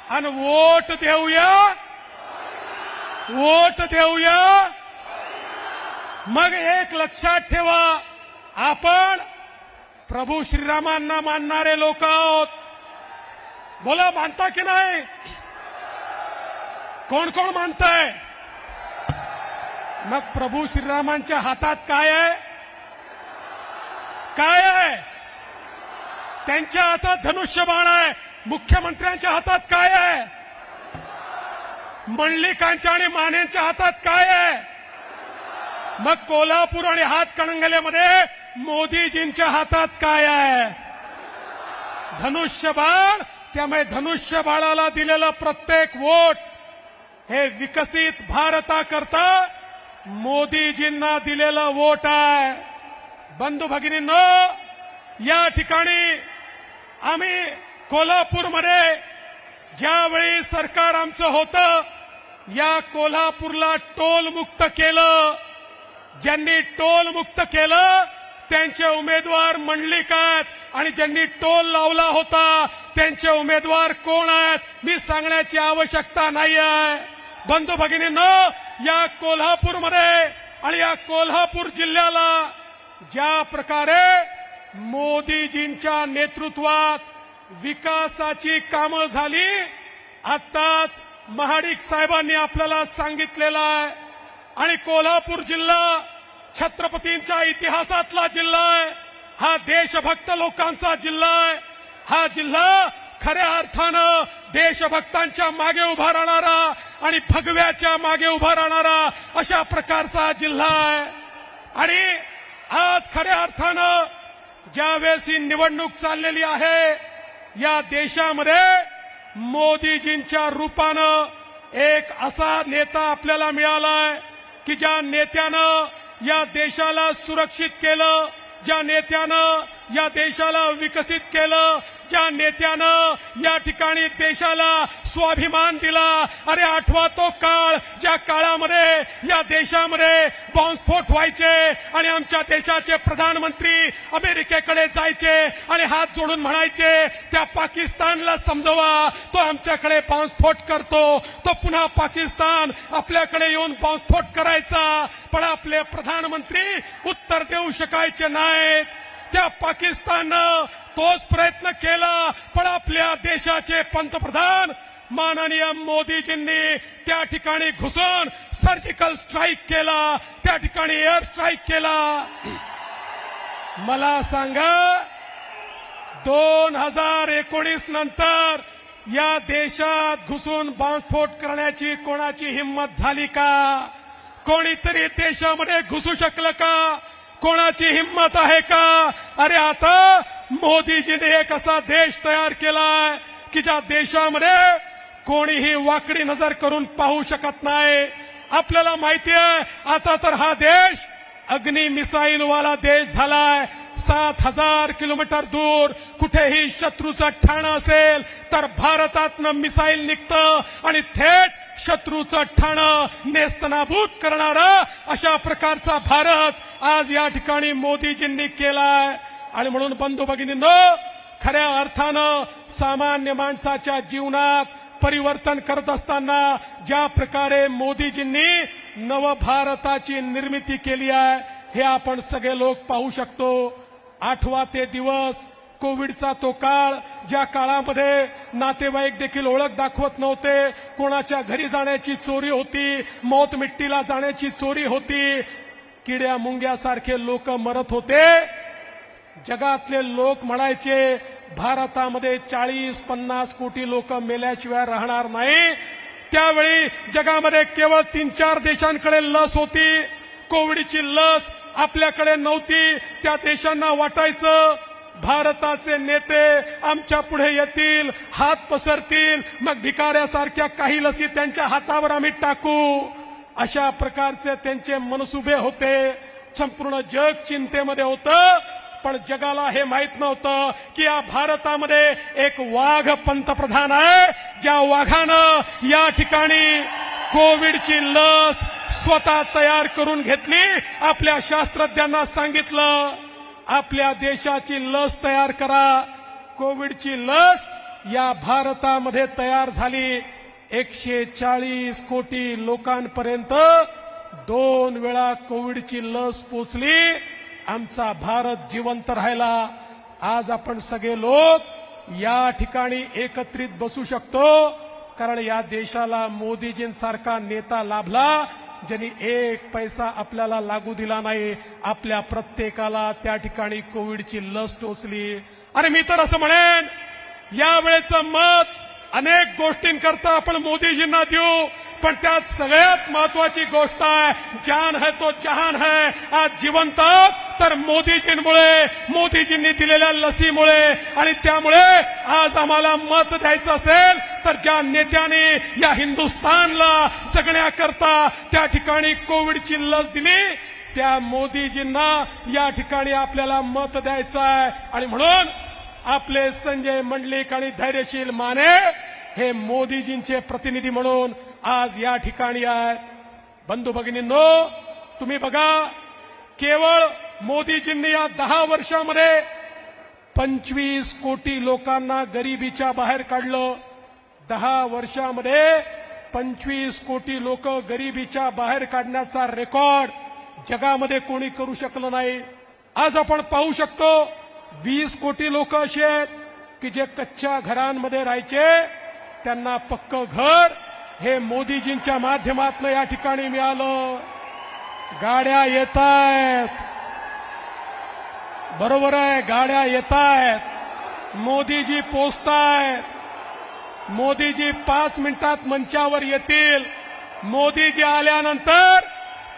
आणि वोट देऊया. मग एक लक्षात ठेवा, आपण प्रभू श्रीरामांना मानणारे लोक आहोत. बोला, मानता की नाही? कोण कोण मानताय? मग प्रभू श्रीरामांच्या हातात काय आहे? काय आहे? त्यांच्या हातात धनुष्यबाण आहे. मुख्यमंत्र्यांच्या हातात काय आहे? मंडलिकांच्या आणि मानेंच्या हातात काय आहे? मग कोल्हापूर आणि हातकणंगलेमध्ये मोदीजींच्या हातात काय आहे? धनुष्यबाण. त्यामुळे धनुष्यबाणाला दिलेलं प्रत्येक वोट हे विकसित भारताकरता मोदीजींना दिलेलं वोट आहे. बंधू भगिनींनो, या ठिकाणी आम्ही कोल्हापूरमध्ये ज्यावेळी सरकार आमचं होतं, या कोल्हापूरला टोल मुक्त केलं. ज्यांनी टोल मुक्त केलं त्यांचे उमेदवार मंडलिक आहेत आणि ज्यांनी टोल लावला होता त्यांचे उमेदवार कोण आहेत मी सांगण्याची आवश्यकता नाही आहे. बंधू भगिनींनो, या कोल्हापूरमध्ये आणि या कोल्हापूर जिल्ह्याला ज्या प्रकारे मोदीजींच्या नेतृत्वात विकासाची कामं झाली, आताच महाडिक साहेबांनी आपल्याला सांगितलेलं आहे. आणि कोल्हापूर जिल्हा छत्रपतींच्या इतिहासातला जिल्हा आहे. हा देशभक्त लोकांचा जिल्हा आहे. हा जिल्हा खऱ्या अर्थानं देशभक्तांच्या मागे उभा राहणारा आणि भगव्याच्या मागे उभा राहणारा अशा प्रकारचा जिल्हा आहे. आणि आज खऱ्या अर्थानं ज्यावेळेस ही निवडणूक चाललेली आहे, या देशामध्ये मोदीजींच्या रूपानं एक असा नेता आपल्याला मिळालाय की ज्या नेत्यानं या देशाला सुरक्षित केलं, ज्या नेत्यानं या देशाला विकसित केलं, ज्या नेत्यानं या ठिकाणी देशाला स्वाभिमान दिला. अरे आठवा तो काळ, ज्या काळामध्ये या देशामध्ये बॉम्बस्फोट व्हायचे आणि आमच्या देशाचे प्रधानमंत्री अमेरिकेकडे जायचे आणि हात जोडून म्हणायचे, त्या पाकिस्तानला समजवा, तो आमच्याकडे बॉम्बस्फोट करतो. तो पुन्हा पाकिस्तान आपल्याकडे येऊन बॉम्बस्फोट करायचा. पण आपले प्रधानमंत्री उत्तर देऊ शकायचे नाहीत. त्या पाकिस्ताननं तोच प्रयत्न केला, पण आपल्या देशाचे पंतप्रधान माननीय मोदीजींनी त्या ठिकाणी घुसून सर्जिकल स्ट्राईक केला, त्या ठिकाणी एअर स्ट्राईक केला. मला सांगा, 2019 नंतर या देशात घुसून बॉम्बस्फोट करण्याची कोणाची हिंमत झाली का? कोणीतरी देशामध्ये घुसू शकलं का? कोणाची हिंमत आहे का? अरे आता मोदीजीने एक असा देश तयार केलाय की ज्या देशामध्ये कोणीही वाकडी नजर करून पाहू शकत नाही. आपल्याला माहिती आहे, आता तर हा देश अग्नि मिसाईल वाला देश झालाय. 7,000 किलोमीटर दूर कुठेही शत्रूचं ठाणं असेल तर भारतातनं मिसाईल निघतं आणि थेट शत्रूचं ठाणं नेस्तनाबूत करणारा अशा प्रकारचा भारत आज या ठिकाणी मोदीजींनी केलाय. आणि म्हणून बंधू भगिनींनो, खऱ्या अर्थानं सामान्य माणसाच्या जीवनात परिवर्तन करत असताना ज्या प्रकारे मोदीजींनी नवभारताची निर्मिती केली आहे, हे आपण सगळे लोक पाहू शकतो. 8वा ते दिवस कोविडचा तो काळ, ज्या काळामध्ये नातेवाईक देखील ओळख दाखवत नव्हते, कोणाच्या घरी जाण्याची चोरी होती, मौत मिट्टीला जाण्याची चोरी होती, किड्या मुंग्यासारखे लोक मरत होते. जगातले लोक म्हणायचे भारतामध्ये 40-50 कोटी लोक मेल्याशिवाय राहणार नाही. त्यावेळी जगामध्ये केवळ 3-4 देशांकडे लस होती. कोविडची लस आपल्याकडे नव्हती. त्या देशांना वाटायचं भारताचे नेते आमच्या पुढे येतील, हात पसरतील, मग भिकाऱ्यासारख्या काही लसी त्यांच्या हातावर आम्ही टाकू. अशा प्रकारचे त्यांचे मनसुबे होते. संपूर्ण जग चिंतेमध्ये होतं. पण जगाला हे माहित नव्हतं की या भारतामध्ये एक वाघ पंतप्रधान आहे, ज्या वाघानं या ठिकाणी कोविडची लस स्वतः तयार करून घेतली. आपल्या शास्त्रज्ञांना सांगितलं आपल्या देशाची लस तयार करा. कोविडची लस या भारतामध्ये तयार झाली. 140 कोटी लोकांपर्यंत 2 वेळा कोविडची लस पोचली. आमचा भारत जिवंत राहिला. आज आपण सगळे लोक या ठिकाणी एकत्रित बसू शकतो कारण या देशाला मोदीजींसारखा नेता लाभला, ज्यांनी 1 पैसा आपल्याला लागू दिला नाही. आपल्या प्रत्येकाला त्या ठिकाणी कोविडची लस टोचली. अरे मी तर असं म्हणेन यावेळेचं मत अनेक गोष्टींकरता आपण मोदीजींना देऊ, पण त्यात सगळ्यात महत्वाची गोष्ट आहे जान है तो जहान है. आज जिवंत तर मोदीजींमुळे, मोदीजींनी दिलेल्या लसीमुळे. आणि त्यामुळे आज आम्हाला मत द्यायचं असेल तर ज्या नेत्यांनी या हिंदुस्थानला जगण्याकरता त्या ठिकाणी कोविडची लस दिली, त्या मोदीजींना या ठिकाणी आपल्याला मत द्यायचं आहे. आणि म्हणून आपले संजय मंडलिक आणि धैर्यशील माने हे मोदीजींचे प्रतिनिधी म्हणून आज या ठिकाणी आहेत. बंधू भगिनींनो, तुम्ही बघा, केवळ मोदीजींनी या 10 वर्षामध्ये 25 कोटी लोकांना गरिबीच्या बाहेर काढलं. 10 वर्षामध्ये 25 कोटी लोक गरिबीच्या बाहेर काढण्याचा रेकॉर्ड जगामध्ये कोणी करू शकलं नाही. आज आपण पाहू शकतो 20 कोटी लोक असे आहेत की जे कच्च्या घरांमध्ये राहायचे, त्यांना पक्क घर हे मोदीजींच्या माध्यमातून या ठिकाणी मिळालं. गाड्या येत आहेत, बरोबर आहे, गाड्या येत आहेत, मोदीजी पोचतायत. मोदीजी 5 मिनिटात मंचावर येतील. मोदीजी आल्यानंतर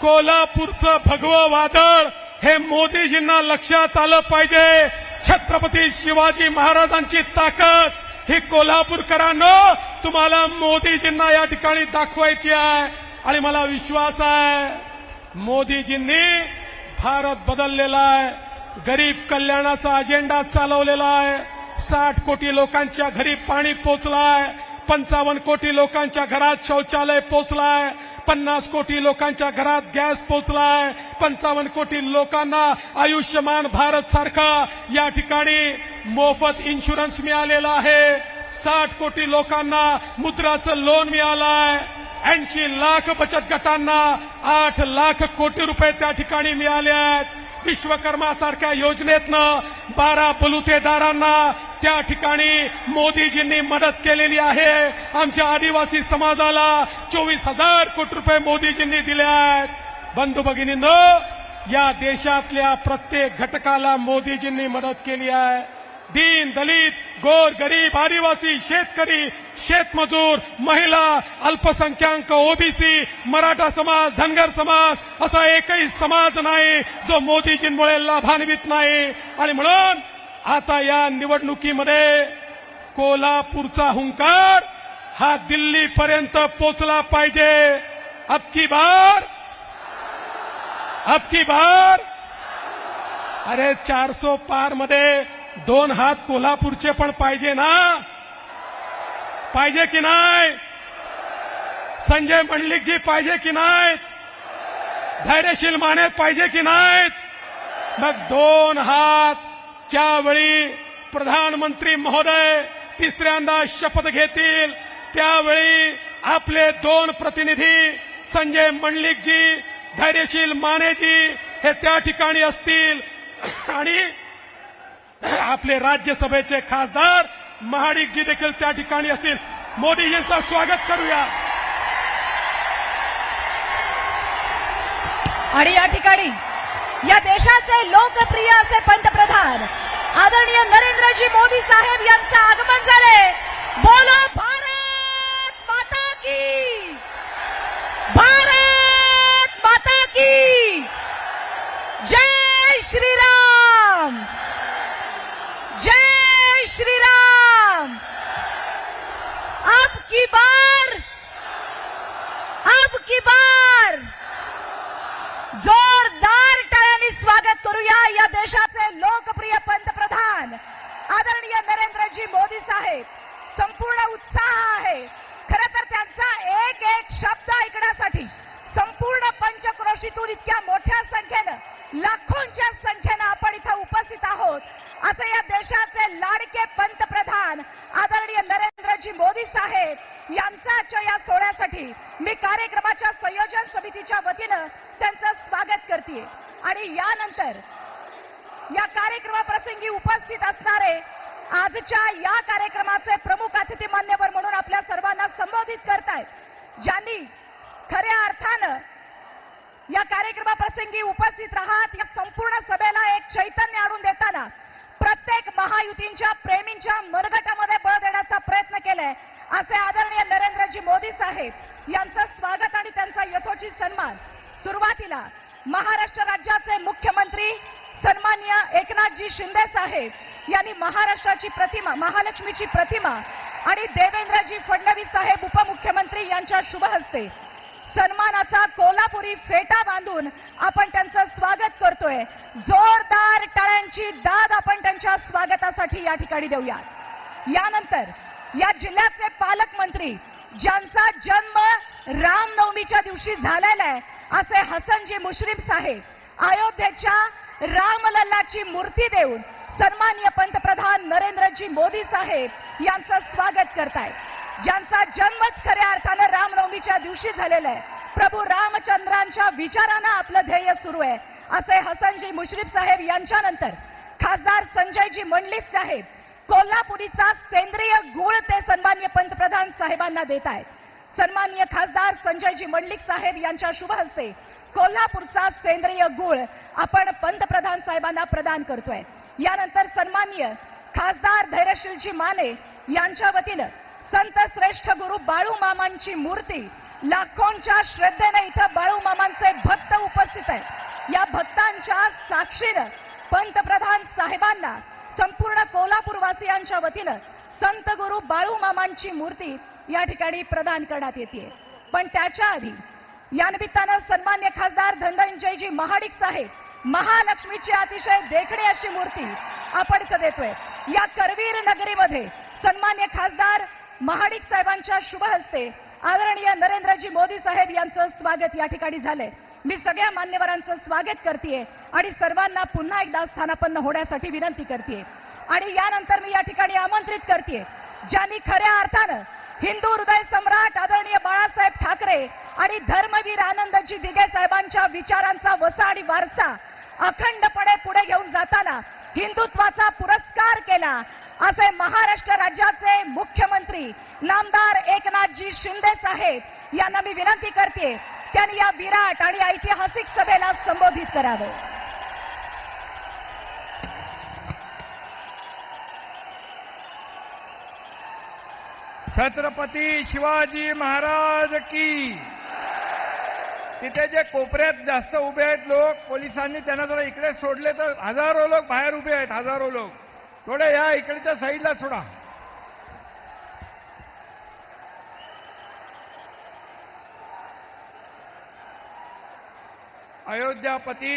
कोल्हापूरचं भगवं वादळ हे मोदीजींना लक्षात आलं पाहिजे. छत्रपती शिवाजी महाराजांची ताकद ही कोल्हापूरकरांनो तुम्हाला मोदीजींना या ठिकाणी दाखवायची आहे. आणि मला विश्वास आहे मोदीजींनी भारत बदललेला आहे. गरीब कल्याणाचा अजेंडा चालवलेला आहे. 60 कोटी लोकांच्या घरी पाणी पोचलाय. 55 कोटी लोकांच्या घरात शौचालय पोचलाय. 50 कोटी लोकांच्या घरात गॅस पोचलाय. 55 कोटी लोकांना आयुष्यमान भारत सारखा या ठिकाणी मोफत इन्शुरन्स मिळालेला आहे. 60 कोटी लोकांना मुद्राचं लोन मिळालंय. 80 लाख बचत गटांना 8 लाख कोटी रुपये त्या ठिकाणी मिळाले आहेत. विश्वकर्मा सारख्या योजनेतनं 12 बलुतेदारांना त्या ठिकाणी मोदीजींनी मदत केलेली आहे. आमच्या आदिवासी समाजाला 24,000 कोटी रुपये मोदीजींनी दिले आहेत. बंधू भगिनींनो, या देशातल्या प्रत्येक घटकाला मोदीजींनी मदत केली आहे. दीन दलित, गोर गरीब, आदिवासी, शेतकरी, शेतमजूर, महिला, अल्पसंख्याक, ओबीसी, मराठा समाज, धनगर समाज असा एकही समाज नाही जो मोदीजींमुळे लाभान्वित नाही. आणि म्हणून आता या निवडणुकीमध्ये कोल्हापूरचा हुंकार हा दिल्लीपर्यंत पोचला पाहिजे. अबकी बार अरे 400 पार मध्ये 2 हात कोल्हापूरचे पण पाहिजे ना, पाहिजे की नाही? संजय मंडलिकजी पाहिजे की नाहीत? धैर्यशील माने पाहिजे की नाहीत? मग 2 हात ज्यावेळी प्रधानमंत्री महोदय तिसऱ्यांदा शपथ घेतील त्यावेळी आपले 2 प्रतिनिधी संजय मंडलिकजी, धैर्यशील मानेजी हे त्या ठिकाणी असतील आणि आपले राज्यसभेचे खासदार महाडिकजी देखील त्या ठिकाणी असतील. मोदीजींचं स्वागत करूया. आणि या ठिकाणी या देशाचे लोकप्रिय असे पंतप्रधान आदरणीय नरेंद्रजी मोदी साहेब यांचं आगमन झाले. बोलो भारत माता की, भारत माता की जय श्रीराम, जय श्रीराम. अब की बार जोरदार टाळ्यांनी स्वागत करूया या देशाचे लोकप्रिय पंतप्रधान आदरणीय नरेंद्रजी मोदी साहेब. संपूर्ण उत्साह आहे. खरं तर त्यांचा एक एक शब्द ऐकण्यासाठी संपूर्ण पंचक्रोशीतून इतक्या मोठ्या संख्येनं, लाखोंच्या संख्येनं आपण इथं उपस्थित आहोत. असं या देशाचे लाडके पंतप्रधान आदरणीय नरेंद्रजी मोदी साहेब यांच्या आजच्या या सोहळ्यासाठी मी कार्यक्रमाच्या संयोजन समितीच्या वतीनं त्यांचं स्वागत करते. आणि यानंतर या कार्यक्रमाप्रसंगी उपस्थित असणारे आजच्या या कार्यक्रमाचे प्रमुख अतिथी मान्यवर म्हणून आपल्या सर्वांना संबोधित करतायत, ज्यांनी खऱ्या अर्थानं या कार्यक्रमाप्रसंगी उपस्थित राहत या संपूर्ण सभेला एक चैतन्य आणून देताना प्रत्येक महायुतींच्या प्रेमींच्या मनगटामध्ये बळ देण्याचा प्रयत्न केलाय. असे आदरणीय नरेंद्रजी मोदी साहेब यांचं स्वागत आणि त्यांचा यथोचित सन्मान. सुरुवातीला महाराष्ट्र राज्याचे मुख्यमंत्री सन्माननीय एकनाथजी शिंदे साहेब यांनी महाराष्ट्राची प्रतिमा, महालक्ष्मीची प्रतिमा आणि देवेंद्रजी फडणवीस साहेब उपमुख्यमंत्री यांच्या शुभ हस्ते सन्मानाचा कोल्हापुरी फेटा बांधून आपण त्यांचं स्वागत करतोय. जोरदार टाळ्यांची दाद आपण त्यांच्या स्वागतासाठी या ठिकाणी देऊया. यानंतर या जिल्ह्याचे पालकमंत्री ज्यांचा जन्म रामनवमीच्या दिवशी झालेला आहे असे हसनजी मुश्रीफ साहेब अयोध्येच्या रामलल्लाची मूर्ती देऊन सन्माननीय पंतप्रधान नरेंद्रजी मोदी साहेब यांचं स्वागत करतायत. ज्यांचा जन्मच खऱ्या अर्थानं रामनवमीच्या दिवशी झालेला आहे. प्रभू रामचंद्रांच्या विचारानं आपलं ध्येय सुरू आहे असे हसनजी मुश्रीफ साहेब यांच्यानंतर खासदार संजयजी मंडलिक साहेब कोल्हापुरीचा सेंद्रिय गुळ ते सन्माननीय पंतप्रधान साहेबांना देत आहेत. सन्माननीय खासदार संजयजी मंडलिक साहेब यांच्या शुभ हस्ते कोल्हापूरचा सेंद्रिय गुळ आपण पंतप्रधान साहेबांना प्रदान करतोय. यानंतर सन्माननीय खासदार धैर्यशीलजी माने यांच्या वतीनं संत श्रेष्ठ गुरु बाळू मामांची मूर्ती लाखोंच्या श्रद्धेने इथं बाळू मामांचे भक्त उपस्थित आहेत. या भक्तांच्या साक्षीनं पंतप्रधान साहेबांना संपूर्ण कोल्हापूर वासियांच्या वतीनं संत गुरु बाळू मामांची मूर्ती या ठिकाणी प्रदान करण्यात येते. पण त्याच्या आधी या निमित्तानं सन्मान्य खासदार धनंजयजी महाडिक साहेब महालक्ष्मीची अतिशय देखणी अशी मूर्ती आपण इथं देतोय. या करवीर नगरीमध्ये सन्मान्य खासदार महाडिक साहेबांच्या शुभ हस्ते आदरणीय नरेंद्रजी मोदी साहेब यांचं स्वागत या ठिकाणी झालंय. मी सगळ्या मान्यवरांचं स्वागत करतेय आणि सर्वांना पुन्हा एकदा स्थानापन्न होण्यासाठी विनंती करतेय. आणि यानंतर मी या ठिकाणी आमंत्रित करतेय ज्यांनी खऱ्या अर्थानं हिंदू हृदय सम्राट आदरणीय बाळासाहेब ठाकरे आणि धर्मवीर आनंदजी दिघे साहेबांच्या विचारांचा वसा आणि वारसा अखंडपणे पुढे घेऊन जाताना हिंदुत्वाचा पुरस्कार केला असे महाराष्ट्र राज्याचे मुख्यमंत्री नामदार एकनाथजी शिंदे साहेब यांना मी विनंती करते त्यांनी या विराट आणि ऐतिहासिक सभेला संबोधित करावं. छत्रपती शिवाजी महाराज की. तिथे जे कोपऱ्यात जास्त उभे आहेत लोक, पोलिसांनी त्यांना जरा इकडे सोडले तर हजारो लोक बाहेर उभे आहेत. हजारो लोक थोडे या इकडच्या साईडला सोडा. अयोध्यापती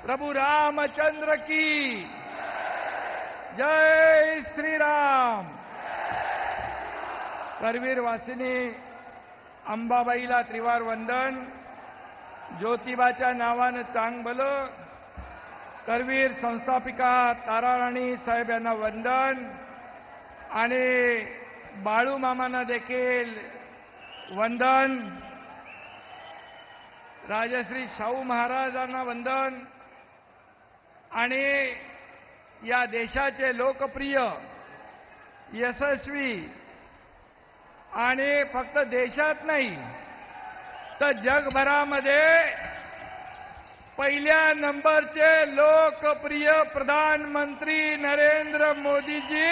प्रभू रामचंद्र की जय श्रीराम. करवीर वासिनी अंबाबाईला त्रिवार वंदन. ज्योतिबाच्या नावानं चांग भलं. करवीर संस्थापिका ताराराणी साहेब यांना वंदन आणि बाळू मामांना देखील वंदन. राजश्री शाहू महाराजांना वंदन आणि या देशाचे लोकप्रिय यशस्वी आणि फक्त देशात नाही तर जगभरामध्ये पहिल्या नंबरचे लोकप्रिय प्रधानमंत्री नरेंद्र मोदीजी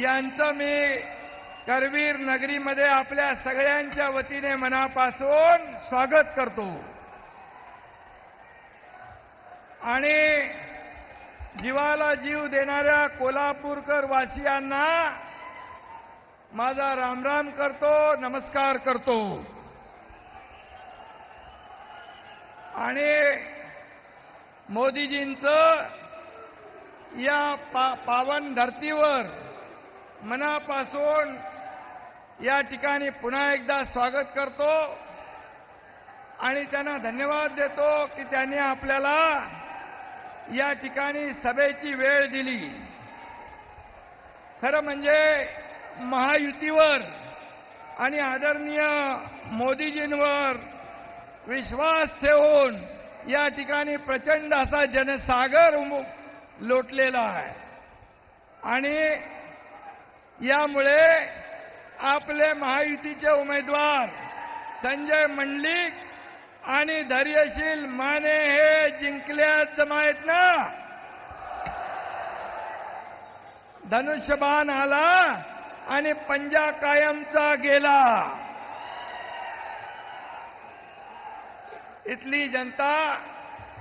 यांचं मी करवीर नगरीमध्ये आपल्या सगळ्यांच्या वतीने मनापासून स्वागत करतो आणि जीवाला जीव देणाऱ्या कोल्हापूरकर वासियांना माझा रामराम करतो, नमस्कार करतो आणि मोदीजींचं या पावन धरतीवर मनापासून या ठिकाणी पुन्हा एकदा स्वागत करतो आणि त्यांना धन्यवाद देतो की त्यांनी आपल्याला या ठिकाणी सभेची वेळ दिली. खरं म्हणजे महायुतीवर आणि आदरणीय मोदीजींवर विश्वास ठेवून या ठिकाणी प्रचंड असा जनसागर लोटलेला आहे आणि यामुळे आपले महायुतीचे उमेदवार संजय मंडलिक आणि धैर्यशील माने हे जिंकल्याच जमायत ना. धनुष्यबाण आला आणि पंजा कायमचा गेला. इथली जनता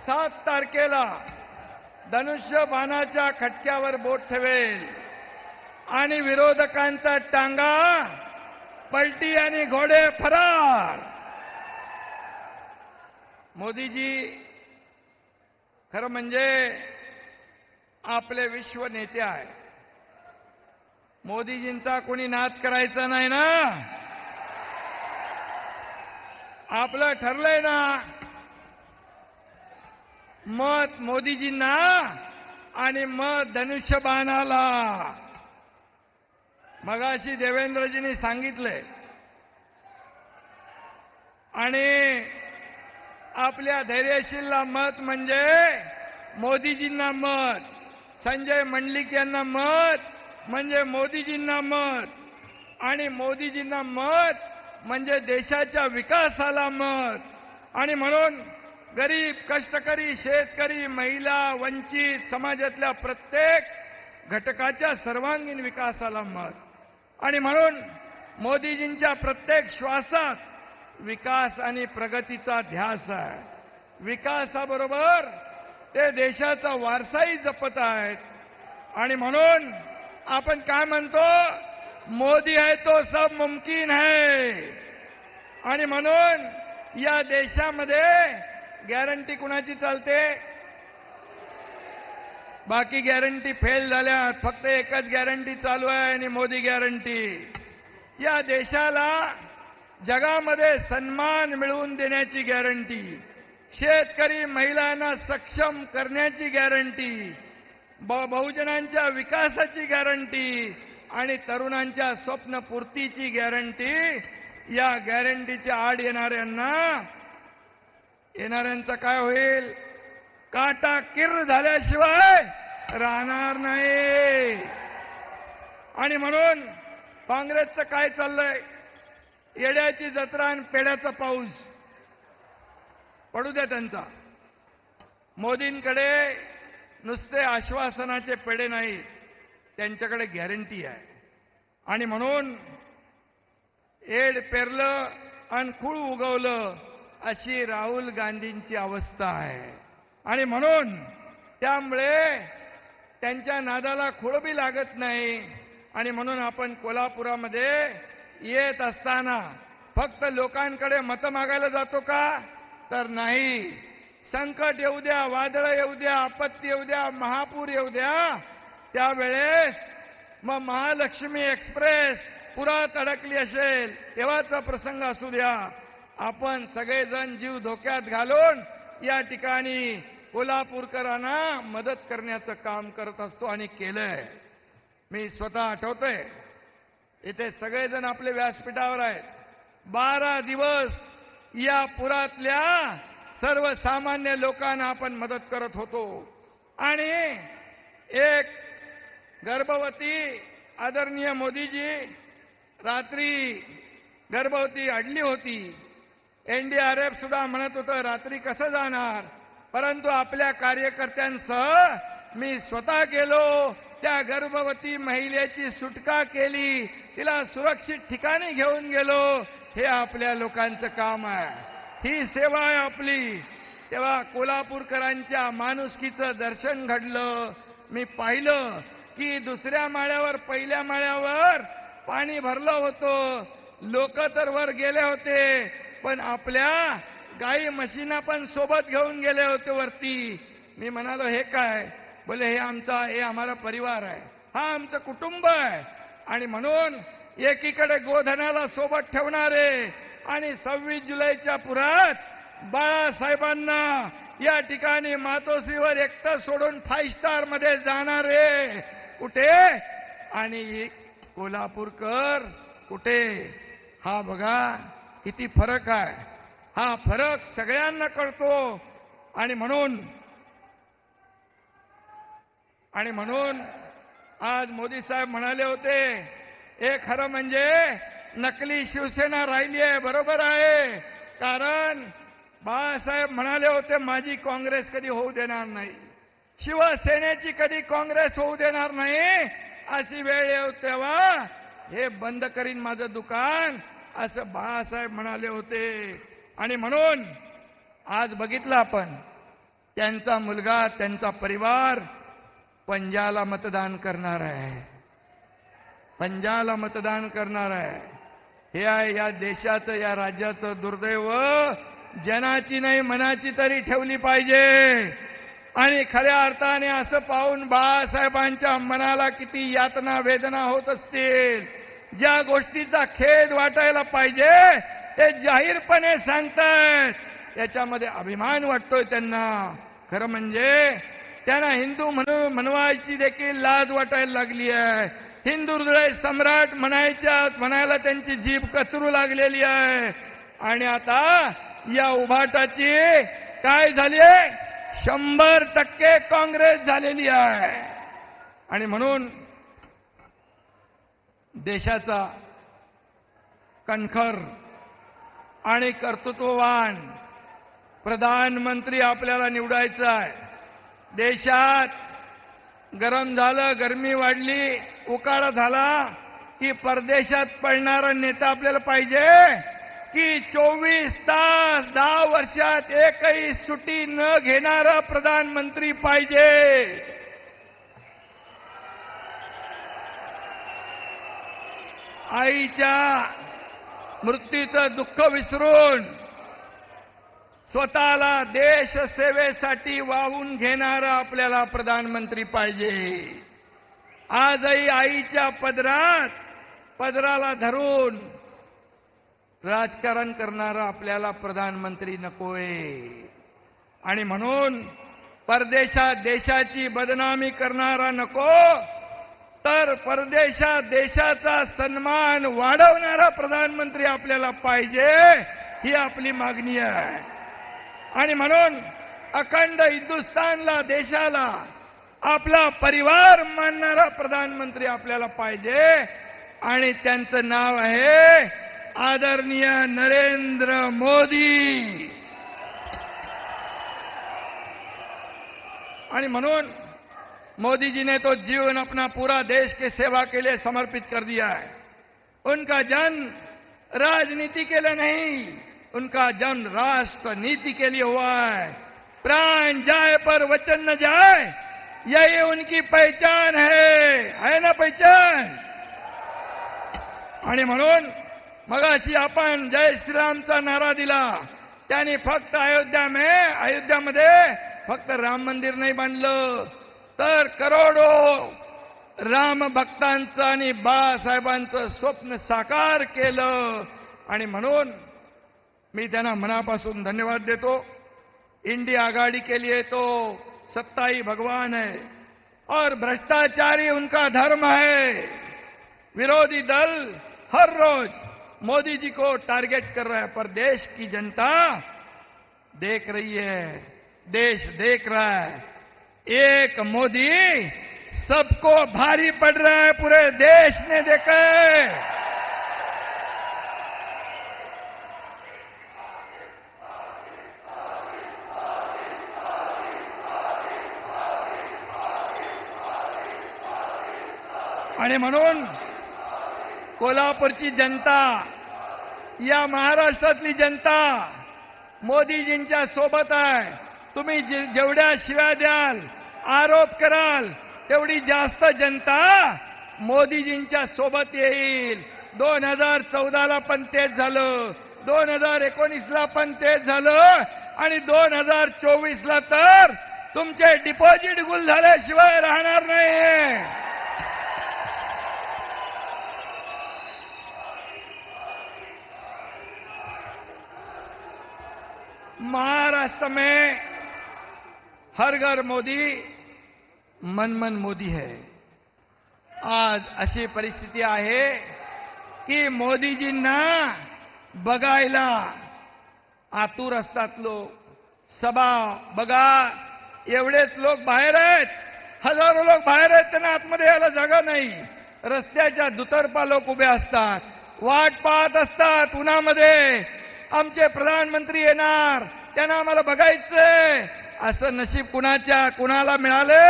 7 तारखेला धनुष्यबाणाच्या खटक्यावर बोट ठेवेल आणि विरोधकांचा टांगा पलटी आणि घोडे फरार. मोदीजी खरं म्हणजे आपले विश्व नेते आहे. मोदीजींचा कोणी नाद करायचा नाही ना. आपलं ठरलंय ना, मत मोदीजींना आणि मत धनुष्यबाणाला. मगाशी देवेंद्रजींनी सांगितलंय आणि आपल्या धैर्यशीलला मत म्हणजे मोदीजींना मत, संजय मंडलिक यांना मत म्हणजे मोदीजींना मत आणि मोदीजींना मत म्हणजे देशाच्या विकासाला मत आणि म्हणून गरीब, कष्टकरी, शेतकरी, महिला, वंचित समाजातल्या प्रत्येक घटकाच्या सर्वांगीण विकासाला मत आणि म्हणून मोदीजींच्या प्रत्येक श्वासात विकास आणि प्रगतीचा ध्यास आहे. विकासाबरोबर ते देशाचा वारसाही जपत आहेत आणि म्हणून आपण काय म्हणतो, मोदी है तो सब मुमकिन है. आणि म्हणून या देशामध्ये गॅरंटी कुणाची चालते? बाकी गॅरंटी फेल झाल्यात, फक्त एकच गॅरंटी चालू आहे आणि मोदी गॅरंटी. या देशाला जगामध्ये सन्मान मिळवून देण्याची गॅरंटी, शेतकरी महिलांना सक्षम करण्याची गॅरंटी, बहुजनांच्या विकासाची गॅरंटी आणि तरुणांच्या स्वप्नपूर्तीची गॅरंटी. या गॅरंटीच्या आड येणाऱ्यांचं काय होईल? काटा किर्र झाल्याशिवाय राहणार नाही. आणि म्हणून काँग्रेसचं काय चाललंय? येड्याची जत्रा आणि पेड्याचा पाऊस. पडू द्या त्यांचा. मोदींकडे नुसते आश्वासनाचे पेढे नाहीत, त्यांच्याकडे गॅरंटी आहे. आणि म्हणून एड पेरलं आणि खूळ उगवलं अशी राहुल गांधींची अवस्था आहे. आणि म्हणून त्यामुळे त्यांच्या नादाला खुळबी लागत नाही. आणि म्हणून आपण कोल्हापुरामध्ये येत असताना फक्त लोकांकडे मतं मागायला जातो का? तर नाही. संकट येऊ द्या, वादळ येऊ द्या, आपत्ती येऊ द्या, महापूर येऊ द्या, त्यावेळेस मग महालक्ष्मी एक्सप्रेस पुरात अडकली असेल तेव्हाचा प्रसंग असू द्या, आपण सगळेजण जीव धोक्यात घालून या ठिकाणी कोल्हापूरकरांना मदत करण्याचं काम करत असतो आणि केलंय. मी स्वतः आठवतोय इथे सगळेजण आपले व्यासपीठावर आहेत. 12 दिवस या पुरातल्या सर्वसामान्य लोकांना आपण मदत करत होतो. आणि एक गर्भवती आदरणीय मोदीजी रात्री गर्भवती अडली होती. एनडीआरएफ सुद्धा म्हणत होतं रात्री कसं जाणार, परंतु आपल्या कार्यकर्त्यांसह मी स्वतः गेलो, त्या गर्भवती महिलेची सुटका केली, तिला सुरक्षित ठिकाणी घेऊन गेलो. हे आपल्या लोकांचं काम आहे, ही सेवा आहे आपली. तेव्हा कोल्हापूरकरांच्या माणुसकीचं दर्शन घडलं. मी पाहिलं की दुसऱ्या माळ्यावर पहिल्या माळ्यावर पाणी भरलं होतं, लोक तर वर गेले होते, पण आपल्या गाई म्हशींना पण सोबत घेऊन गेले होते वरती. मी म्हणालो हे काय, बोले हे हमारा परिवार आहे, हा आमचं कुटुंब आहे. आणि म्हणून एकीकडे गोधनाला सोबत ठेवणारे आणि 26 जुलैच्या पुरात बाळासाहेबांना या ठिकाणी मातोश्रीवर एकटं सोडून 5 स्टार मध्ये जाणारे कुठे आणि कोल्हापूरकर कुठे, हा बघा किती फरक आहे. हा फरक सगळ्यांना कळतो. आणि म्हणून आज मोदी साहेब म्हणाले होते, हे खरं म्हणजे नकली शिवसेना राहिली आहे. बरोबर आहे, कारण बाळासाहेब म्हणाले होते माझी काँग्रेस कधी होऊ देणार नाही, शिवसेनेची कधी काँग्रेस होऊ देणार नाही. अशी वेळ येऊ तेव्हा हे बंद करीन माझं दुकान, असं बाळासाहेब म्हणाले होते. आणि म्हणून आज बघितलं आपण, त्यांचा मुलगा त्यांचा परिवार पंजाला मतदान करणार आहे, पंजाला मतदान करणार आहे. हे आहे या देशाचं, या राज्याचं दुर्दैव. जनाची नाही मनाची तरी ठेवली पाहिजे. आणि खऱ्या अर्थाने असं पाहून बाळासाहेबांच्या मनाला किती यातना वेदना होत असतील, ज्या गोष्टीचा खेद वाटायला पाहिजे ते जाहीरपणे सांगतायत, त्याच्यामध्ये अभिमान वाटतोय त्यांना. खरं म्हणजे त्यांना हिंदू म्हणवायची देखील लाज वाटायला लागली आहे. हिंदू हृदय सम्राट म्हणायला त्यांची जीभ कचरू लागलेली आहे. आणि आता या उभाटाची काय झाली आहे, 100% काँग्रेस झालेली आहे. आणि म्हणून देशाचा कणखर आणि कर्तृत्ववान प्रधानमंत्री आपल्याला निवडायचा आहे. देशात गरम झालं, गरमी वाढली, उकाडा झाला की परदेशात पळणारा नेता आपल्याला पाहिजे की 24 तास 10 वर्षात एकही सुट्टी न घेणारा प्रधानमंत्री पाहिजे. आईच्या मृत्यूचं दुःख विसरून स्वतःला देश सेवेसाठी वाहून घेणारा आपल्याला प्रधानमंत्री पाहिजे. आजही आईच्या पदराला धरून राजकारण करणारा आपल्याला प्रधानमंत्री नकोय. आणि म्हणून परदेशात देशाची बदनामी करणारा नको, तर परदेशात देशाचा सन्मान वाढवणारा प्रधानमंत्री आपल्याला पाहिजे, ही आपली मागणी आहे. आणि म्हणून अखंड हिंदुस्थानला, देशाला आपला परिवार मानणारा प्रधानमंत्री आपल्याला पाहिजे. आणि त्यांचं नाव आहे आदरणीय नरेंद्र मोदी. आणि म्हणून मोदी जी ने तो जीवन अपना पूरा देश के सेवा के लिए समर्पित कर दिया है. उनका जन्म राजनीति के लिए नहीं, उनका जन्म राष्ट्र नीति के लिए हुआ है. प्राण जाए पर वचन न जाए, यही उनकी पहचान है ना पहचान. आणि म्हणून मगाशी आपण जय श्रीरामचा नारा दिला. त्यांनी फक्त अयोध्यामध्ये फक्त राम मंदिर नाही बांधलं, तर करोडो राम भक्तांचं आणि बाळासाहेबांचं स्वप्न साकार केलं. आणि म्हणून मी त्यांना मनापासून धन्यवाद देतो. इंडिया आघाड़ी के लिए तो सत्ता ही भगवान है और भ्रष्टाचारी उनका धर्म है. विरोधी दल हर रोज मोदी जी को टारगेट कर रहा है, पर देश की जनता देख रही है, देश देख रहा है। एक मोदी सबको भारी पड़ रहा है, पूरे देश ने देखा है। आणि म्हणून कोल्हापूरची जनता, या महाराष्ट्रातली जनता मोदीजींच्या सोबत आहे। तुम्ही जेवढ्या शिव्या द्याल, आरोप कराल, तेवढी जास्त जनता मोदीजींच्या सोबत येईल। 2014ला पण तेच झालं, 2019ला पण तेच झालं, आणि 2024ला तर तुमचे डिपॉझिट गुल झाल्याशिवाय राहणार नाही। महाराष्ट्र में हर घर मोदी, मन मन मोदी है। आज अशी परिस्थिती आहे की मोदीजींना बघायला आतुर असतात लोक। सभा बघा, एवढेच लोक बाहेर आहेत, हजारो लोक बाहेर आहेत, त्यांना आतमध्ये यायला जागा नाही। रस्त्याच्या दुतर्फा लोक उभे असतात, वाट पाहत असतात उन्हामध्ये, आमचे प्रधानमंत्री येणार, त्यांना आम्हाला बघायचंय। असं नशीब कुणाला मिळाले?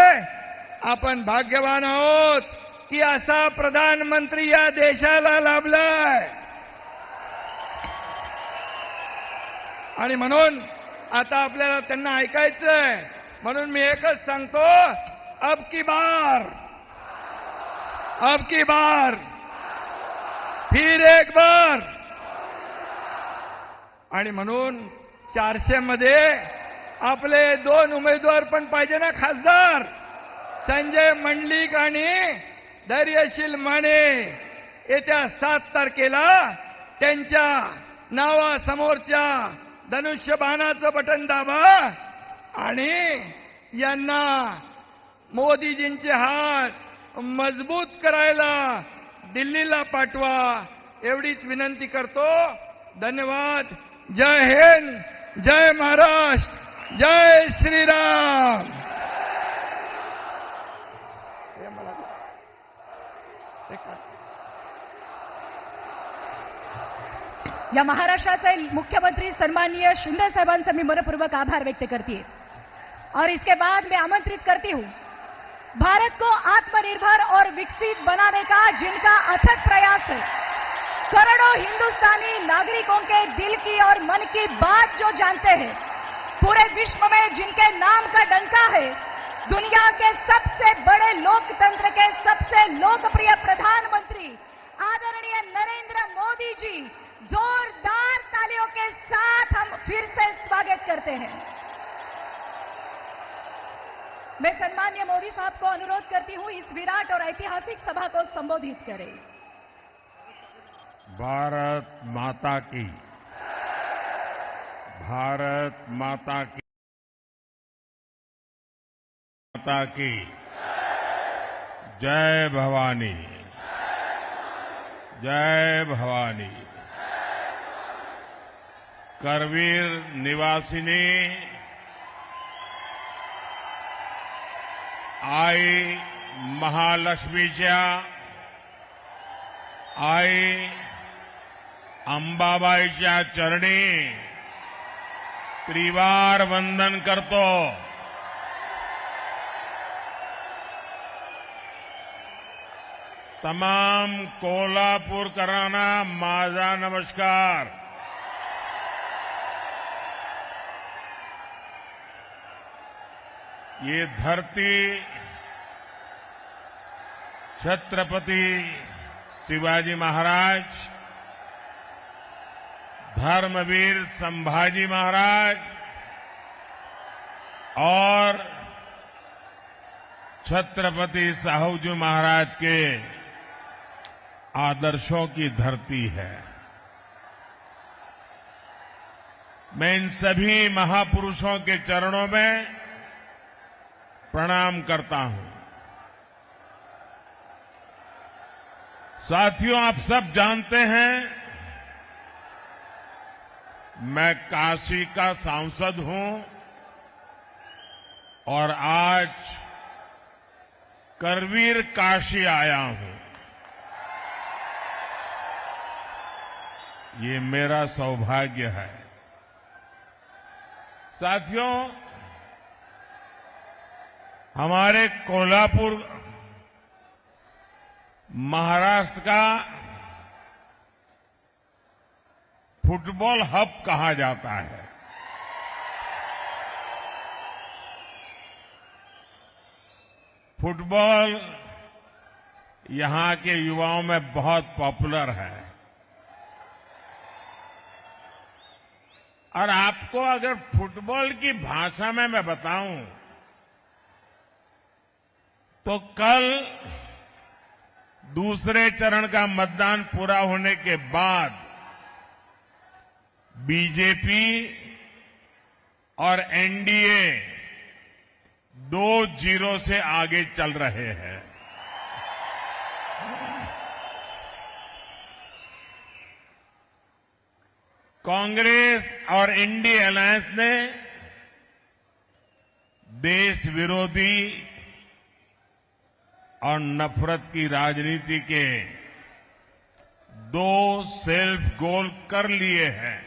आपण भाग्यवान आहोत की असा प्रधानमंत्री या देशाला लाभलाय। आणि म्हणून आता आपल्याला त्यांना ऐकायचंय। म्हणून मी एकच सांगतो, अब की बार फिर एक बार। आणि म्हणून 400 मध्ये आपले 2 उमेदवार पण पाहिजे ना खासदार, संजय मंडलिक आणि धैर्यशील माने। येत्या 7 तारखेला त्यांच्या नावासमोरच्या धनुष्यबाणाचं बटन दाबा आणि यांना मोदीजींचे हात मजबूत करायला दिल्लीला पाठवा, एवढीच विनंती करतो। धन्यवाद। जय हिंद, जय महाराष्ट्र, जय श्रीराम। या महाराष्ट्राचे मुख्यमंत्री सन्माननीय शिंदे साहेबांचा मी मनपूर्वक आभार व्यक्त करती हूँ। और इसके बाद मैं आमंत्रित करती हूँ भारत को आत्मनिर्भर और विकसित बनाने का जिनका अथक प्रयास है, करोड़ों हिंदुस्तानी नागरिकों के दिल की और मन की बात जो जानते हैं, पूरे विश्व में जिनके नाम का डंका है, दुनिया के सबसे बड़े लोकतंत्र के सबसे लोकप्रिय प्रधानमंत्री आदरणीय नरेंद्र मोदी जी, जोरदार तालियों के साथ हम फिर से स्वागत करते हैं। मैं सम्माननीय मोदी साहब को अनुरोध करती हूं इस विराट और ऐतिहासिक सभा को संबोधित करें। भारत माता की, भारत माता की, माता की जय भवानी, जय भवानी। करवीर निवासिनी आई महालक्ष्मीच्या, आई अंबाबाईच्या चरणी त्रिवार वंदन करतो। तमाम कोल्हापूरकरांना माझा नमस्कार। ये धरती छत्रपति शिवाजी महाराज, धर्मवीर संभाजी महाराज और छत्रपति साहूजी महाराज के आदर्शों की धरती है। मैं इन सभी महापुरुषों के चरणों में प्रणाम करता हूं। साथियों, आप सब जानते हैं मैं काशी का सांसद हूं और आज करवीर काशी आया हूं। ये मेरा सौभाग्य है। साथियों, हमारे कोल्हापुर महाराष्ट्र का फुटबॉल हब कहा जाता है। फुटबॉल यहां के युवाओं में बहुत पॉपुलर है और आपको अगर फुटबॉल की भाषा में मैं बताऊं तो कल दूसरे चरण का मतदान पूरा होने के बाद बीजेपी और एनडीए 2-0 से आगे चल रहे हैं। कांग्रेस और इंडी अलायंस ने देश विरोधी और नफरत की राजनीति के 2 सेल्फ गोल कर लिए हैं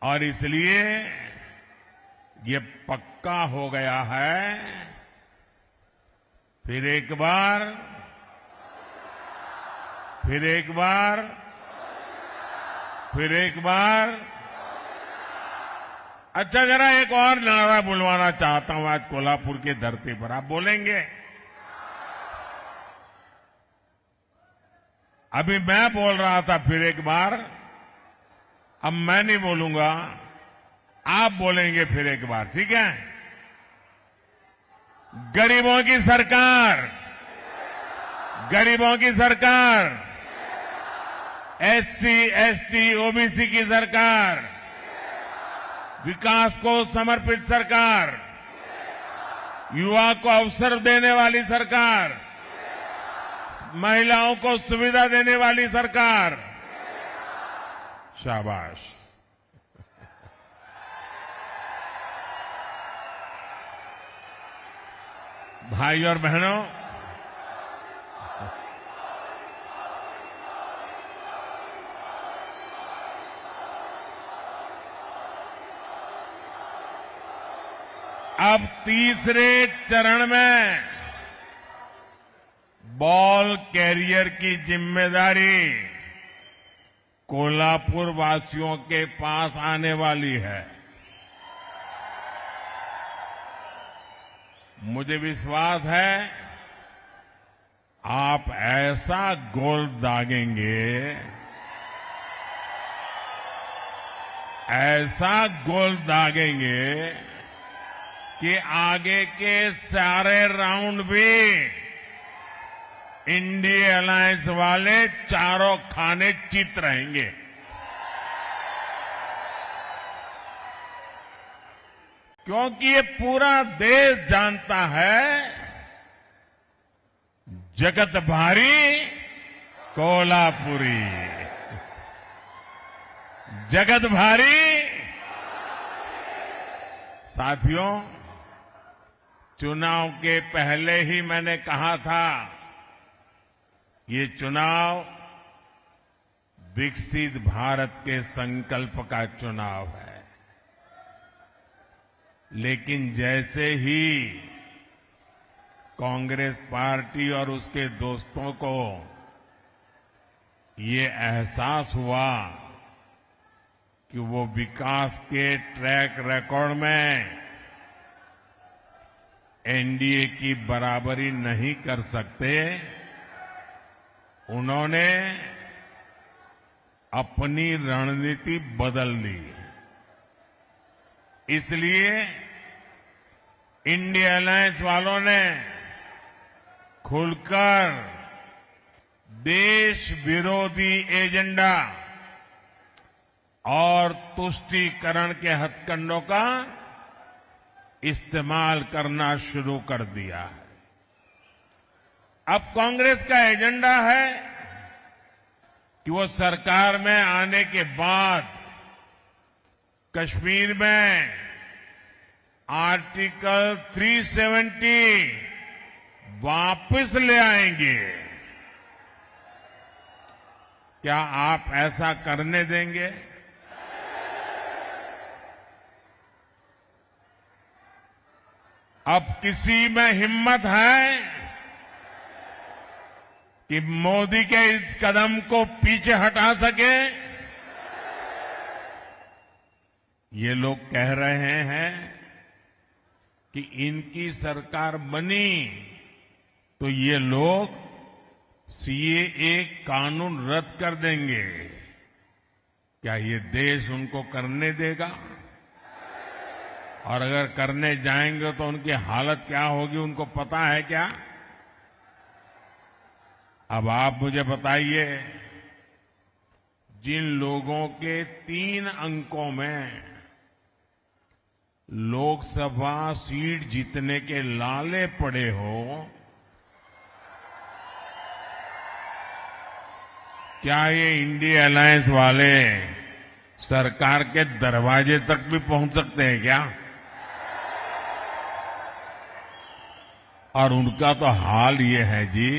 और इसलिए ये पक्का हो गया है फिर एक बार अच्छा, जरा एक और नारा बुलवाना चाहता हूं आज कोल्हापुर की धरती पर। आप बोलेंगे? अभी मैं बोल रहा था फिर एक बार, अब मैं नहीं बोलूंगा, आप बोलेंगे फिर एक बार, ठीक है? गरीबों की सरकार, गरीबों की सरकार, एससी, एसटी, ओबीसी की सरकार, विकास को समर्पित सरकार, युवा को अवसर देने वाली सरकार, महिलाओं को सुविधा देने वाली सरकार। शाबाश। भाई और बहनों, अब तीसरे चरण में बॉल कैरियर की जिम्मेदारी कोल्हापुर वासियों के पास आने वाली है। मुझे विश्वास है आप ऐसा गोल दागेंगे, ऐसा गोल दागेंगे कि आगे के सारे राउंड भी इंडिया अलायंस वाले चारों खाने चित रहेंगे। क्योंकि ये पूरा देश जानता है जगत भारी कोल्हापुरी, जगत भारी। साथियों, चुनाव के पहले ही मैंने कहा था ये चुनाव विकसित भारत के संकल्प का चुनाव है। लेकिन जैसे ही कांग्रेस पार्टी और उसके दोस्तों को ये एहसास हुआ कि वो विकास के ट्रैक रिकॉर्ड में एनडीए की बराबरी नहीं कर सकते, उन्होंने अपनी रणनीति बदल ली। इसलिए इंडिया अलायंस वालों ने खुलकर देश विरोधी एजेंडा और तुष्टीकरण के हथकंडों का इस्तेमाल करना शुरू कर दिया है। अब कांग्रेस का एजेंडा है कि वो सरकार में आने के बाद कश्मीर में आर्टिकल 370 वापस ले आएंगे। क्या आप ऐसा करने देंगे? अब किसी में हिम्मत है कि मोदी के इस कदम को पीछे हटा सके? ये लोग कह रहे हैं कि इनकी सरकार बनी तो ये लोग सीएए कानून रद्द कर देंगे। क्या ये देश उनको करने देगा? और अगर करने जाएंगे तो उनकी हालत क्या होगी, उनको पता है क्या? अब आप मुझे बताइए, जिन लोगों के 3 अंकों में लोकसभा सीट जीतने के लाले पड़े हो, क्या ये इंडिया अलायंस वाले सरकार के दरवाजे तक भी पहुंच सकते हैं क्या? और उनका तो हाल ये है जी,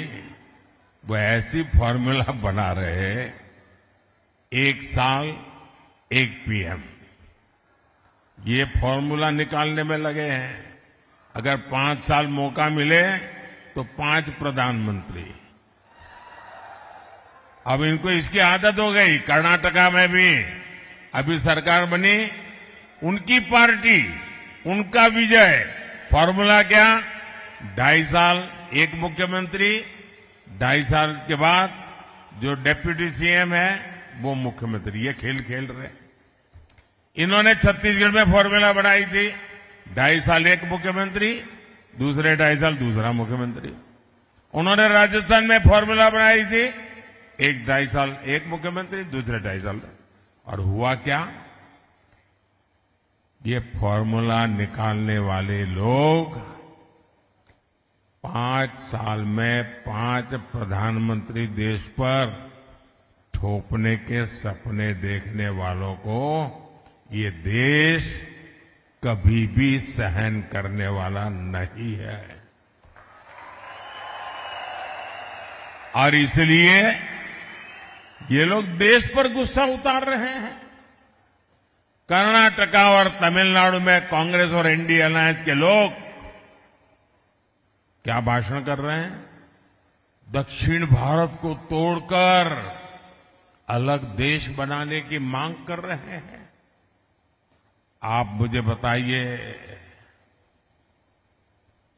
वो ऐसी फॉर्मूला बना रहे, 1 साल 1 पीएम, ये फॉर्मूला निकालने में लगे हैं। अगर 5 साल मौका मिले तो 5 प्रधानमंत्री। अब इनको इसकी आदत हो गई। कर्नाटका में भी अभी सरकार बनी, उनकी पार्टी, उनका विजय। फॉर्मूला क्या? 2.5 साल 1 मुख्यमंत्री, 2.5 साल के बाद जो डेप्यूटी सीएम है वो मुख्यमंत्री। ये खेल खेल रहे। इन्होंने छत्तीसगढ़ में फॉर्मूला बनाई थी, 2.5 साल 1 मुख्यमंत्री, दूसरे 2.5 साल दूसरा मुख्यमंत्री। उन्होंने राजस्थान में फॉर्मूला बनाई थी, 1-2.5 साल 1 मुख्यमंत्री, दूसरे 2.5 साल। और हुआ क्या? ये फॉर्मूला निकालने वाले लोग 5 साल में 5 प्रधानमंत्री देश पर थोपने के सपने देखने वालों को ये देश कभी भी सहन करने वाला नहीं है। और इसलिए ये लोग देश पर गुस्सा उतार रहे हैं। कर्नाटका और तमिलनाडु में कांग्रेस और इंडिया अलायंस के लोग क्या भाषण कर रहे हैं? दक्षिण भारत को तोड़कर अलग देश बनाने की मांग कर रहे हैं। आप मुझे बताइए,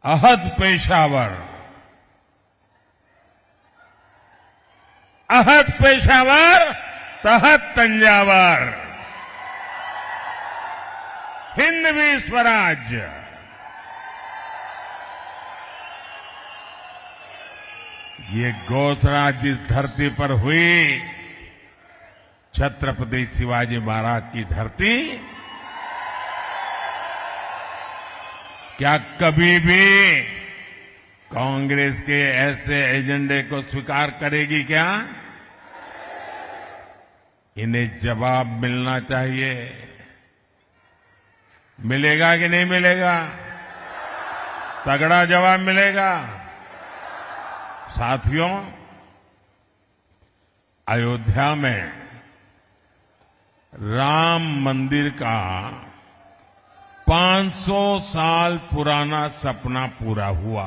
अहद पेशावर, अहद पेशावर तहत तंजावर, हिंदवी स्वराज्य। ये घोषणा जिस धरती पर हुई, छत्रपति शिवाजी महाराज की धरती, क्या कभी भी कांग्रेस के ऐसे एजेंडे को स्वीकार करेगी क्या? इन्हें जवाब मिलना चाहिए। मिलेगा कि नहीं मिलेगा? तगड़ा जवाब मिलेगा। साथियों, अयोध्या में राम मंदिर का 500 साल पुराना सपना पूरा हुआ।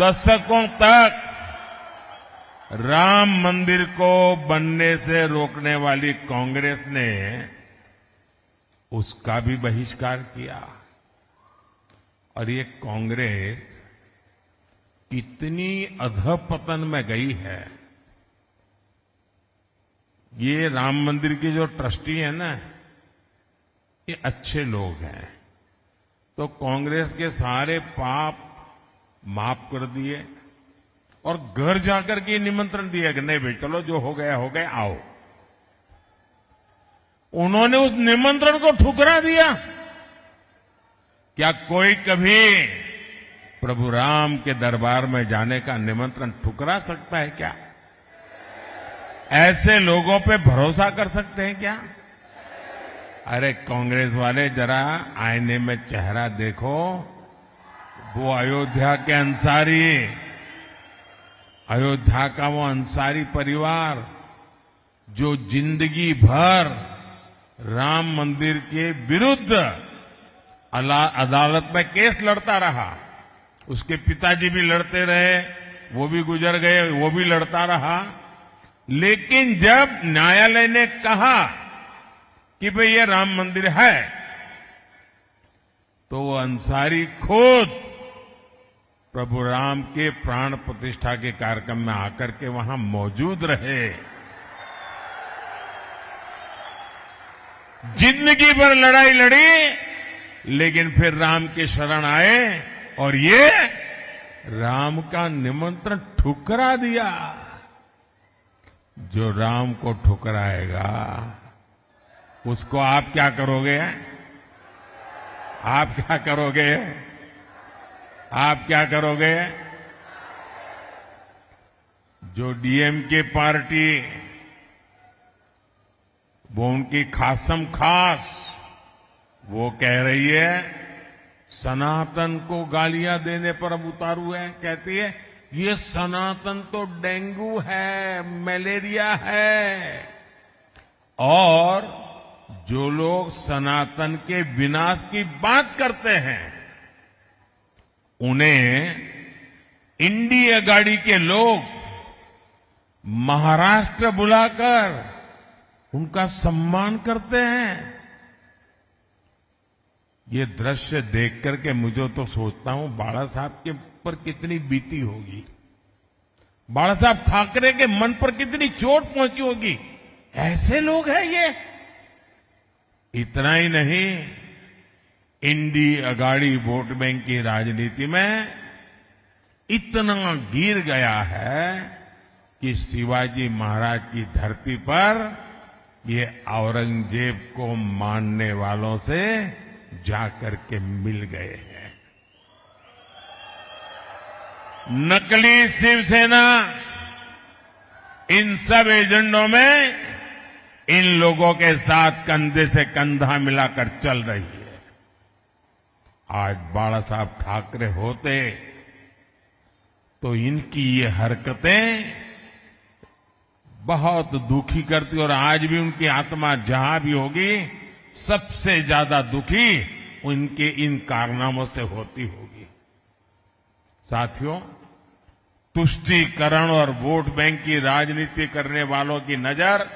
दशकों तक राम मंदिर को बनने से रोकने वाली कांग्रेस ने उसका भी बहिष्कार किया। और ये कांग्रेस कितनी अधपतन में गई है। ये राम मंदिर के जो ट्रस्टी है ना, ये अच्छे लोग हैं, तो कांग्रेस के सारे पाप माफ कर दिए और घर जाकर के निमंत्रण दिया कि नहीं भाई चलो जो हो गया आओ। उन्होंने उस निमंत्रण को ठुकरा दिया। क्या कोई कभी प्रभु राम के दरबार में जाने का निमंत्रण ठुकरा सकता है क्या? ऐसे लोगों पे भरोसा कर सकते हैं क्या? अरे कांग्रेस वाले जरा आईने में चेहरा देखो, वो अयोध्या के अंसारी, अयोध्या का वो अंसारी परिवार जो जिंदगी भर राम मंदिर के विरुद्ध अदालत में केस लड़ता रहा। उसके पिताजी भी लड़ते रहे, वो भी गुजर गए, वो भी लड़ता रहा। लेकिन जब न्यायालय ने कहा कि भाई ये राम मंदिर है, तो वो अंसारी खुद प्रभु राम के प्राण प्रतिष्ठा के कार्यक्रम में आकर के वहां मौजूद रहे। जिंदगी भर लड़ाई लड़ी, लेकिन फिर राम के शरण आए और ये राम का निमंत्रण ठुकरा दिया। जो राम को ठुकराएगा उसको आप क्या करोगे? आप क्या करोगे? आप क्या करोगे? जो डीएमके पार्टी, वो उनकी खासम खास वो कह रही है सनातन को गालियां देने पर अब उतारू है। कहती है ये सनातन तो डेंगू है, मलेरिया है। और जो लोग सनातन के विनाश की बात करते हैं उन्हें इंडी अगाड़ी के लोग महाराष्ट्र बुलाकर उनका सम्मान करते हैं। ये दृश्य देख करके मुझे तो सोचता हूं बाला साहब के पर कितनी बीती होगी, बाला साहब ठाकरे के मन पर कितनी चोट पहुंची होगी। ऐसे लोग हैं ये। इतना ही नहीं, इंडी अगाड़ी वोट बैंक की राजनीति में इतना गिर गया है कि शिवाजी महाराज की धरती पर ये औरंगजेब को मानने वालों से जाकर के मिल गए हैं। नकली शिवसेना इन सब एजेंडों में इन लोगों के साथ कंधे से कंधा मिलाकर चल रही है। आज बाला साहब ठाकरे होते तो इनकी ये हरकतें बहुत दुखी करती, और आज भी उनकी आत्मा जहां भी होगी सबसे ज्यादा दुखी उनके इन कारनामों से होती होगी। साथियों, तुष्टीकरण और वोट बैंक की राजनीति करने वालों की नजर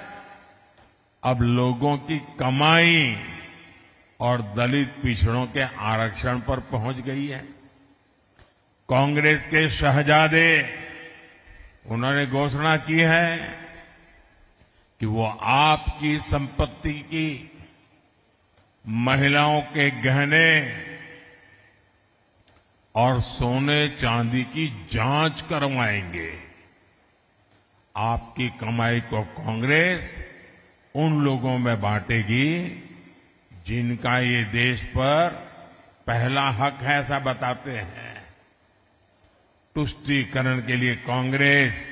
अब लोगों की कमाई और दलित पिछड़ों के आरक्षण पर पहुंच गई है। कांग्रेस के शहजादे उन्होंने घोषणा की है कि वो आपकी संपत्ति की, महिलाओं के गहने और सोने चांदी की जांच करवाएंगे। आपकी कमाई को कांग्रेस उन लोगों में बांटेगी जिनका ये देश पर पहला हक है, ऐसा बताते हैं। तुष्टीकरण के लिए कांग्रेस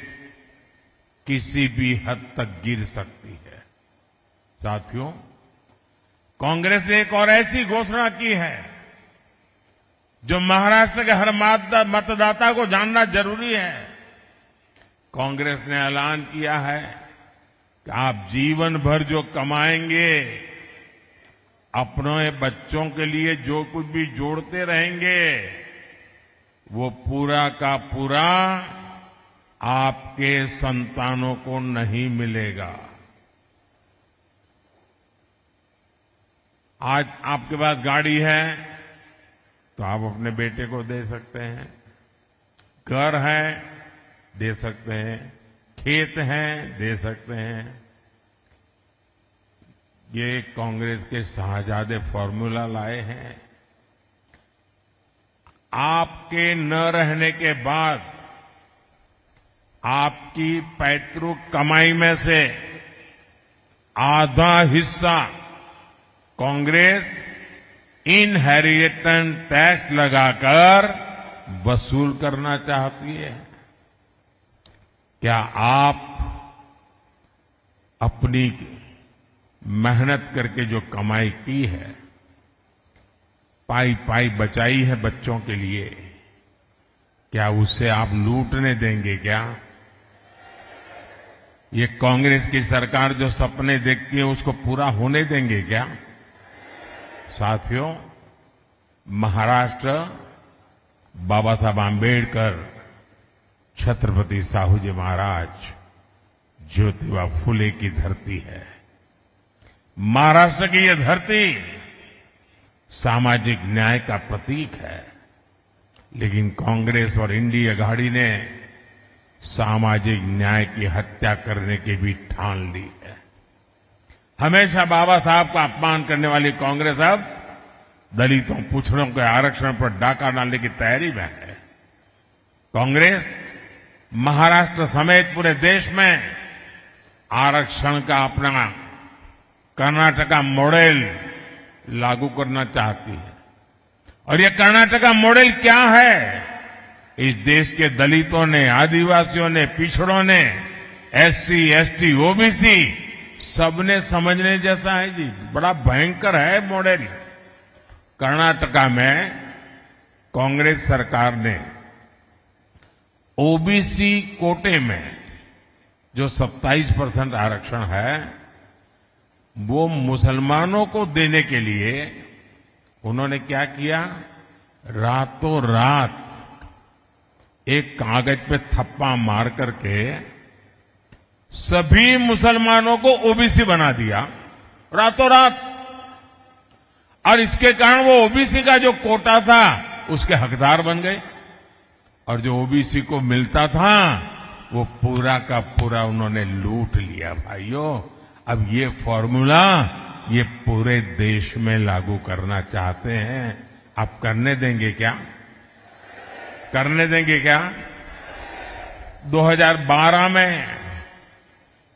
किसी भी हद तक गिर सकती है। साथियों, कांग्रेस ने एक और ऐसी घोषणा की है जो महाराष्ट्र के हर मतदाता को जानना जरूरी है। कांग्रेस ने ऐलान किया है कि आप जीवन भर जो कमाएंगे, अपने बच्चों के लिए जो कुछ भी जोड़ते रहेंगे, वो पूरा का पूरा आपके संतानों को नहीं मिलेगा। आज आपके पास गाड़ी है तो आप अपने बेटे को दे सकते हैं, घर है दे सकते हैं, खेत हैं दे सकते हैं। ये कांग्रेस के शाहजादे फॉर्मूला लाए हैं। आपके न रहने के बाद आपकी पैतृक कमाई में से आधा हिस्सा कांग्रेस इनहेरिटेंस टैक्स लगाकर वसूल करना चाहती है। क्या आप अपनी मेहनत करके जो कमाई की है, पाई पाई बचाई है बच्चों के लिए, क्या उससे आप लूटने देंगे क्या? ये कांग्रेस की सरकार जो सपने देखती है उसको पूरा होने देंगे क्या? साथियों, महाराष्ट्र बाबा साहब आंबेडकर, छत्रपति साहू जी महाराज, ज्योतिबा फुले की धरती है। महाराष्ट्र की यह धरती सामाजिक न्याय का प्रतीक है, लेकिन कांग्रेस और इंडी अघाड़ी ने सामाजिक न्याय की हत्या करने की भी ठान ली है। हमेशा बाबा साहब का अपमान करने वाली कांग्रेस अब दलितों, पिछड़ों के आरक्षण पर डाका डालने की तैयारी में है। कांग्रेस महाराष्ट्र समेत पूरे देश में आरक्षण का अपना कर्नाटका मॉडल लागू करना चाहती है। और ये कर्नाटका मॉडल क्या है? इस देश के दलितों ने, आदिवासियों ने, पिछड़ों ने, एससी, एसटी, ओबीसी सबने समझने जैसा है जी। बड़ा भयंकर है मॉडल। कर्नाटका में कांग्रेस सरकार ने ओबीसी कोटे में जो 27% आरक्षण है वो मुसलमानों को देने के लिए उन्होंने क्या किया? रातों रात एक कागज पे थप्पा मार करके सभी मुसलमानों को ओबीसी बना दिया रातों रात। और इसके कारण वो ओबीसी का जो कोटा था उसके हकदार बन गए, और जो ओबीसी को मिलता था वो पूरा का पूरा उन्होंने लूट लिया। भाइयों, अब ये फॉर्मूला ये पूरे देश में लागू करना चाहते हैं। आप करने देंगे क्या? करने देंगे क्या? 2012 में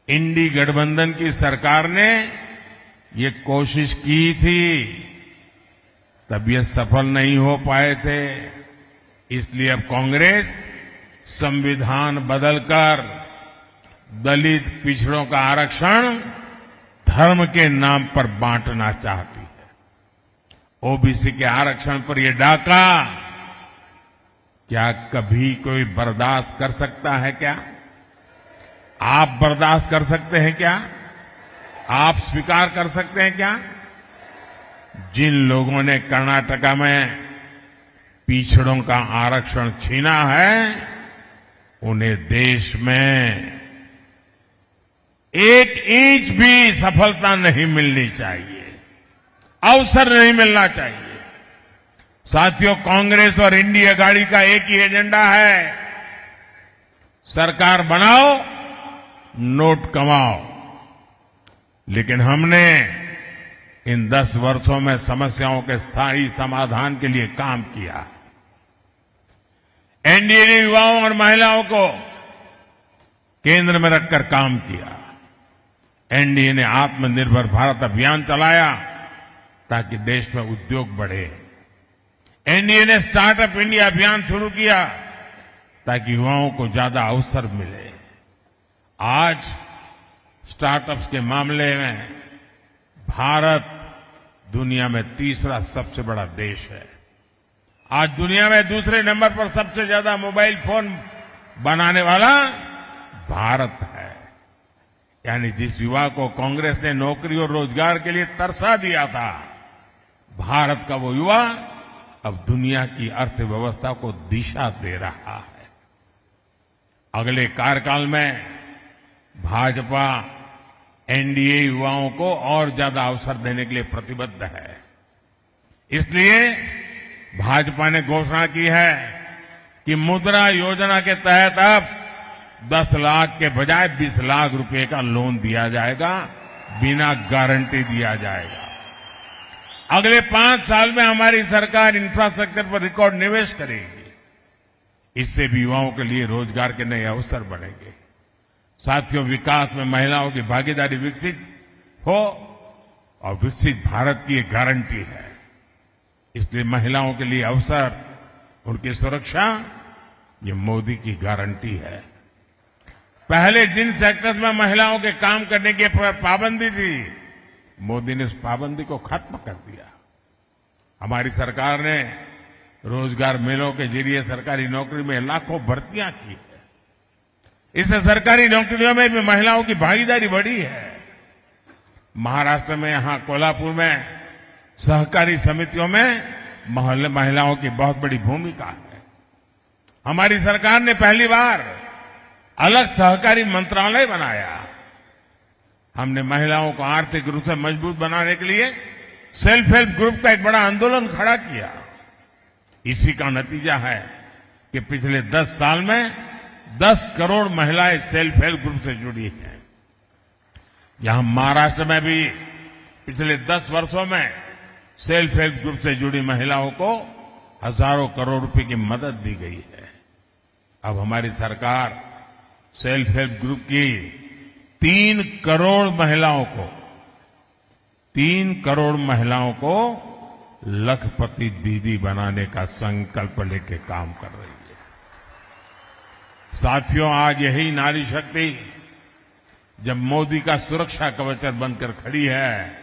इंडी गठबंधन की सरकार ने ये कोशिश की थी, तब ये सफल नहीं हो पाए थे। इसलिए अब कांग्रेस संविधान बदलकर दलित, पिछड़ों का आरक्षण धर्म के नाम पर बांटना चाहती है। ओबीसी के आरक्षण पर यह डाका क्या कभी कोई बर्दाश्त कर सकता है क्या? आप बर्दाश्त कर सकते हैं क्या? आप स्वीकार कर सकते हैं क्या? जिन लोगों ने कर्नाटका में पिछड़ों का आरक्षण छीना है, उन्हें देश में एक इंच भी सफलता नहीं मिलनी चाहिए, अवसर नहीं मिलना चाहिए। साथियों, कांग्रेस और इंडी अघाड़ी का एक ही एजेंडा है, सरकार बनाओ, नोट कमाओ। लेकिन हमने इन 10 वर्षों में समस्याओं के स्थायी समाधान के लिए काम किया। एनडीए ने युवाओं और महिलाओं को केंद्र में रखकर काम किया। एनडीए ने आत्मनिर्भर भारत अभियान चलाया ताकि देश में उद्योग बढ़े। एनडीए ने स्टार्टअप इंडिया अभियान शुरू किया ताकि युवाओं को ज्यादा अवसर मिले। आज स्टार्टअप्स के मामले में भारत दुनिया में तीसरा सबसे बड़ा देश है। आज दुनिया में दूसरे नंबर पर सबसे ज्यादा मोबाइल फोन बनाने वाला भारत है। यानी जिस युवा को कांग्रेस ने नौकरी और रोजगार के लिए तरसा दिया था, भारत का वो युवा अब दुनिया की अर्थव्यवस्था को दिशा दे रहा है। अगले कार्यकाल में भाजपा एनडीए युवाओं को और ज्यादा अवसर देने के लिए प्रतिबद्ध है। इसलिए भाजपा ने घोषणा की है कि मुद्रा योजना के तहत अब 10 लाख के बजाय 20 लाख रुपए का लोन दिया जाएगा, बिना गारंटी दिया जाएगा। अगले 5 साल में हमारी सरकार इंफ्रास्ट्रक्चर पर रिकॉर्ड निवेश करेगी। इससे भी युवाओं के लिए रोजगार के नए अवसर बनेंगे। साथियों, विकास में महिलाओं की भागीदारी विकसित हो और विकसित भारत की एक गारंटी है। इसलिए महिलाओं के लिए अवसर, उनकी सुरक्षा, ये मोदी की गारंटी है। पहले जिन सेक्टर्स में महिलाओं के काम करने की पाबंदी थी, मोदी ने उस पाबंदी को खत्म कर दिया। हमारी सरकार ने रोजगार मेलों के जरिए सरकारी नौकरी में लाखों भर्तियां की है। इससे सरकारी नौकरियों में भी महिलाओं की भागीदारी बढ़ी है। महाराष्ट्र में, यहां कोल्हापुर में सहकारी समितियों में महिलाओं की बहुत बड़ी भूमिका है। हमारी सरकार ने पहली बार अलग सहकारी मंत्रालय बनाया। हमने महिलाओं को आर्थिक रूप से मजबूत बनाने के लिए सेल्फ हेल्प ग्रुप का एक बड़ा आंदोलन खड़ा किया। इसी का नतीजा है कि पिछले 10 साल में 10 करोड़ महिलाएं सेल्फ हेल्प ग्रुप से जुड़ी हैं। यहां महाराष्ट्र में भी पिछले 10 वर्षों में सेल्फ हेल्प ग्रुप से जुड़ी महिलाओं को हजारों करोड़ रुपए की मदद दी गई है। अब हमारी सरकार सेल्फ हेल्प ग्रुप की 3 करोड़ महिलाओं को लखपति दीदी बनाने का संकल्प लेके काम कर रही है। साथियों, आज यही नारी शक्ति जब मोदी का सुरक्षा कवच बनकर खड़ी है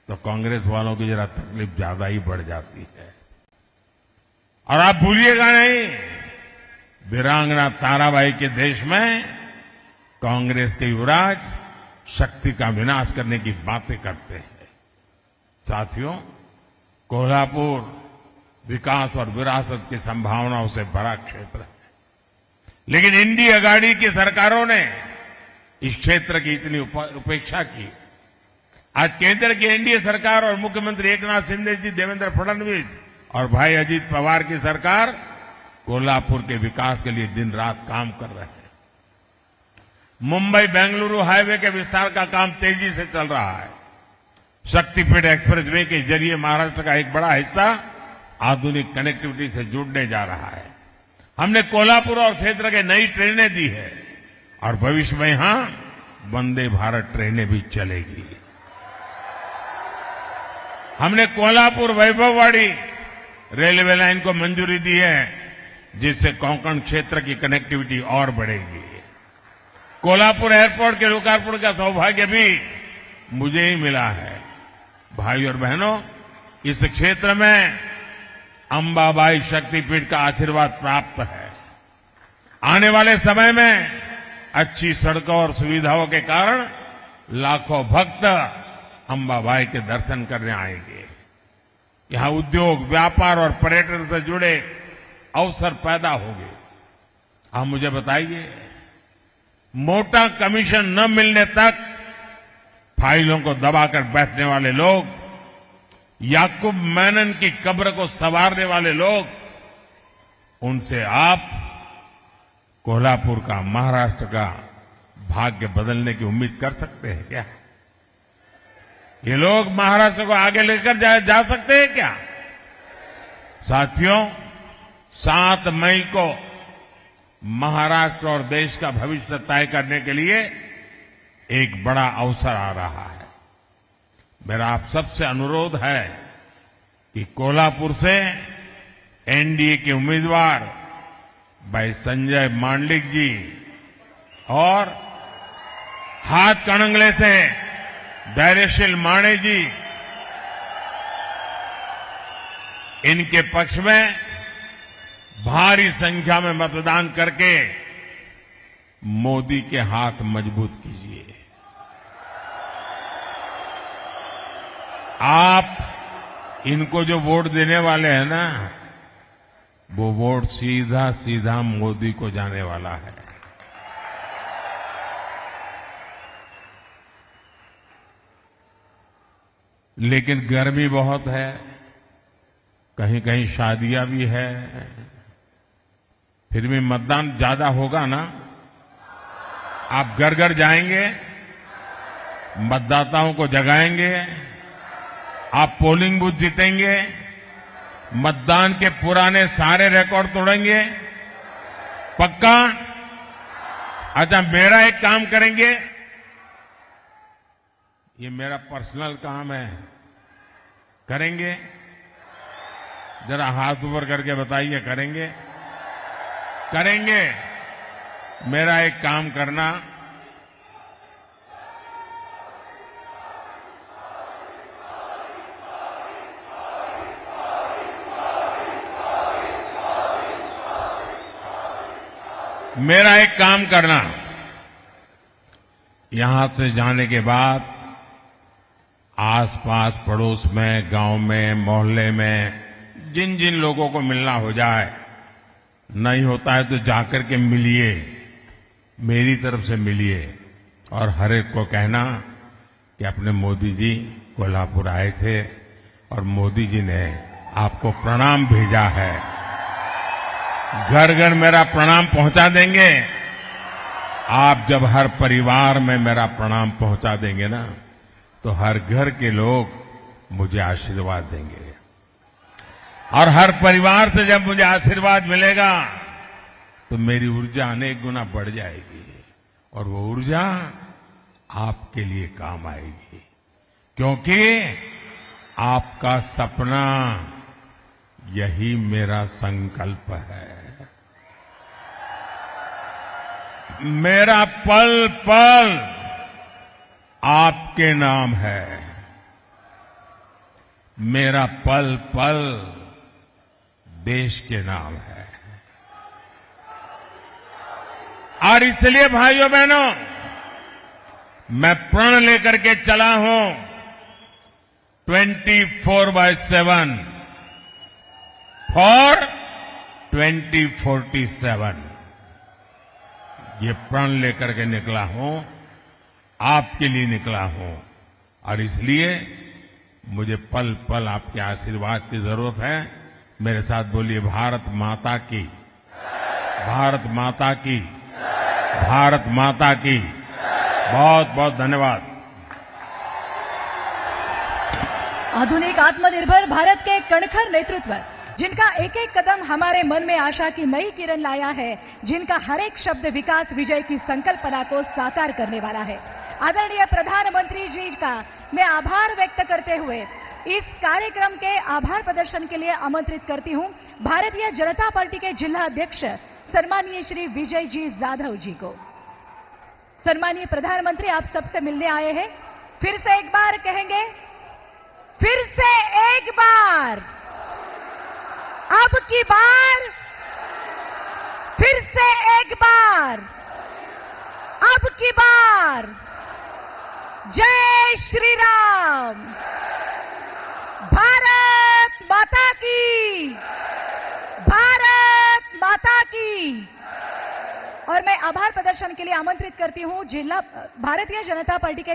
तो कांग्रेस वालों की जरा तकलीफ ज्यादा ही बढ़ जाती है। और आप भूलिएगा नहीं, वीरांगना ताराबाई के देश में कांग्रेस के युवराज शक्ति का विनाश करने की बातें करते हैं। साथियों, कोल्हापुर विकास और विरासत की संभावनाओं से भरा क्षेत्र है, लेकिन इंडी अगाड़ी की सरकारों ने इस क्षेत्र की इतनी उपेक्षा की। आज केंद्र की एनडीए सरकार और मुख्यमंत्री एकनाथ शिंदे जी, देवेंद्र फडणवीस और भाई अजीत पवार की सरकार कोल्हापुर के विकास के लिए दिन रात काम कर रहे हैं। मुंबई बेंगलुरु हाईवे के विस्तार का काम तेजी से चल रहा है। शक्तिपीठ एक्सप्रेसवे के जरिए महाराष्ट्र का एक बड़ा हिस्सा आधुनिक कनेक्टिविटी से जुड़ने जा रहा है। हमने कोल्हापुर और क्षेत्र के नई ट्रेनें दी है और भविष्य में यहां वंदे भारत ट्रेनें भी चलेगी। हमने कोल्हापुर वैभववाड़ी रेलवे लाइन को मंजूरी दी है, जिससे कोंकण क्षेत्र की कनेक्टिविटी और बढ़ेगी। कोल्हापुर एयरपोर्ट के लोकार्पण का सौभाग्य भी मुझे ही मिला है। भाई और बहनों, इस क्षेत्र में अंबाबाई शक्तिपीठ का आशीर्वाद प्राप्त है। आने वाले समय में अच्छी सड़कों और सुविधाओं के कारण लाखों भक्त अंबाबाई के दर्शन करने आएंगे। यहां उद्योग, व्यापार और पर्यटन से जुड़े अवसर पैदा होंगे। आप मुझे बताइए, मोटा कमीशन न मिलने तक फाइलों को दबाकर बैठने वाले लोग, याकूब मेनन की कब्र को संवारने वाले लोग, उनसे आप कोल्हापुर का, महाराष्ट्र का भाग्य बदलने की उम्मीद कर सकते हैं क्या? ये लोग महाराष्ट्र को आगे लेकर जा सकते हैं क्या? साथियों, 7 मई को महाराष्ट्र और देश का भविष्य तय करने के लिए एक बड़ा अवसर आ रहा है। मेरा आप सबसे अनुरोध है कि कोल्हापुर से एनडीए के उम्मीदवार भाई संजय मांडलिक जी और हाथकणंगले से धैर्यशील माणे जी, इनके पक्ष में भारी संख्या में मतदान करके मोदी के हाथ मजबूत कीजिए। आप इनको जो वोट देने वाले हैं ना, वो वोट सीधा सीधा मोदी को जाने वाला है। लेकिन गर्मी बहुत है, कहीं कहीं शादियां भी है, फिर भी मतदान ज्यादा होगा ना। आप घर घर जाएंगे, मतदाताओं को जगाएंगे, आप पोलिंग बूथ जीतेंगे, मतदान के पुराने सारे रिकॉर्ड तोड़ेंगे, पक्का? अच्छा, मेरा एक काम करेंगे, ये मेरा पर्सनल काम है, करेंगे? जरा हाथ ऊपर करके बताइए, करेंगे? करेंगे? मेरा एक काम करना, मेरा एक काम करना, यहां से जाने के बाद आसपास पड़ोस में, गांव में, मोहल्ले में जिन जिन लोगों को मिलना हो जाए, नहीं होता है तो जाकर के मिलिए, मेरी तरफ से मिलिए, और हर एक को कहना कि अपने मोदी जी कोल्हापुर आए थे और मोदी जी ने आपको प्रणाम भेजा है। घर घर मेरा प्रणाम पहुंचा देंगे। आप जब हर परिवार में मेरा प्रणाम पहुंचा देंगे ना, तो हर घर के लोग मुझे आशीर्वाद देंगे, और हर परिवार से जब मुझे आशीर्वाद मिलेगा तो मेरी ऊर्जा अनेक गुना बढ़ जाएगी, और वो ऊर्जा आपके लिए काम आएगी, क्योंकि आपका सपना यही मेरा संकल्प है। मेरा पल पल आपके नाम है, मेरा पल पल देश के नाम है। और इसलिए भाइयों बहनों, मैं प्रण लेकर के चला हूं 24/7 फॉर 2047। ये प्रण लेकर के निकला हूं, आपके लिए निकला हूं, और इसलिए मुझे पल पल आपके आशीर्वाद की जरूरत है। मेरे साथ बोलिए, भारत माता की, भारत माता की, भारत माता की। बहुत बहुत धन्यवाद। आधुनिक आत्मनिर्भर भारत के कणखर नेतृत्व, जिनका एक एक कदम हमारे मन में आशा की नई किरण लाया है, जिनका हर एक शब्द विकास विजय की संकल्पना को साकार करने वाला है, आदरणीय प्रधानमंत्री जी का मैं आभार व्यक्त करते हुए इस कार्यक्रम के आभार प्रदर्शन के लिए आमंत्रित करती हूं भारतीय जनता पार्टी के जिला अध्यक्ष सम्मानीय श्री विजय जी जाधव जी को। सम्मानीय प्रधानमंत्री, आप सबसे मिलने आए हैं। फिर से एक बार कहेंगे, फिर से एक बार, अब की बार, फिर से एक बार, अब की बार। जय श्री राम। भारत माता की, भारत माता की। और मैं आभार प्रदर्शन के लिए आमंत्रित करती हूं जिला भारतीय जनता पार्टी के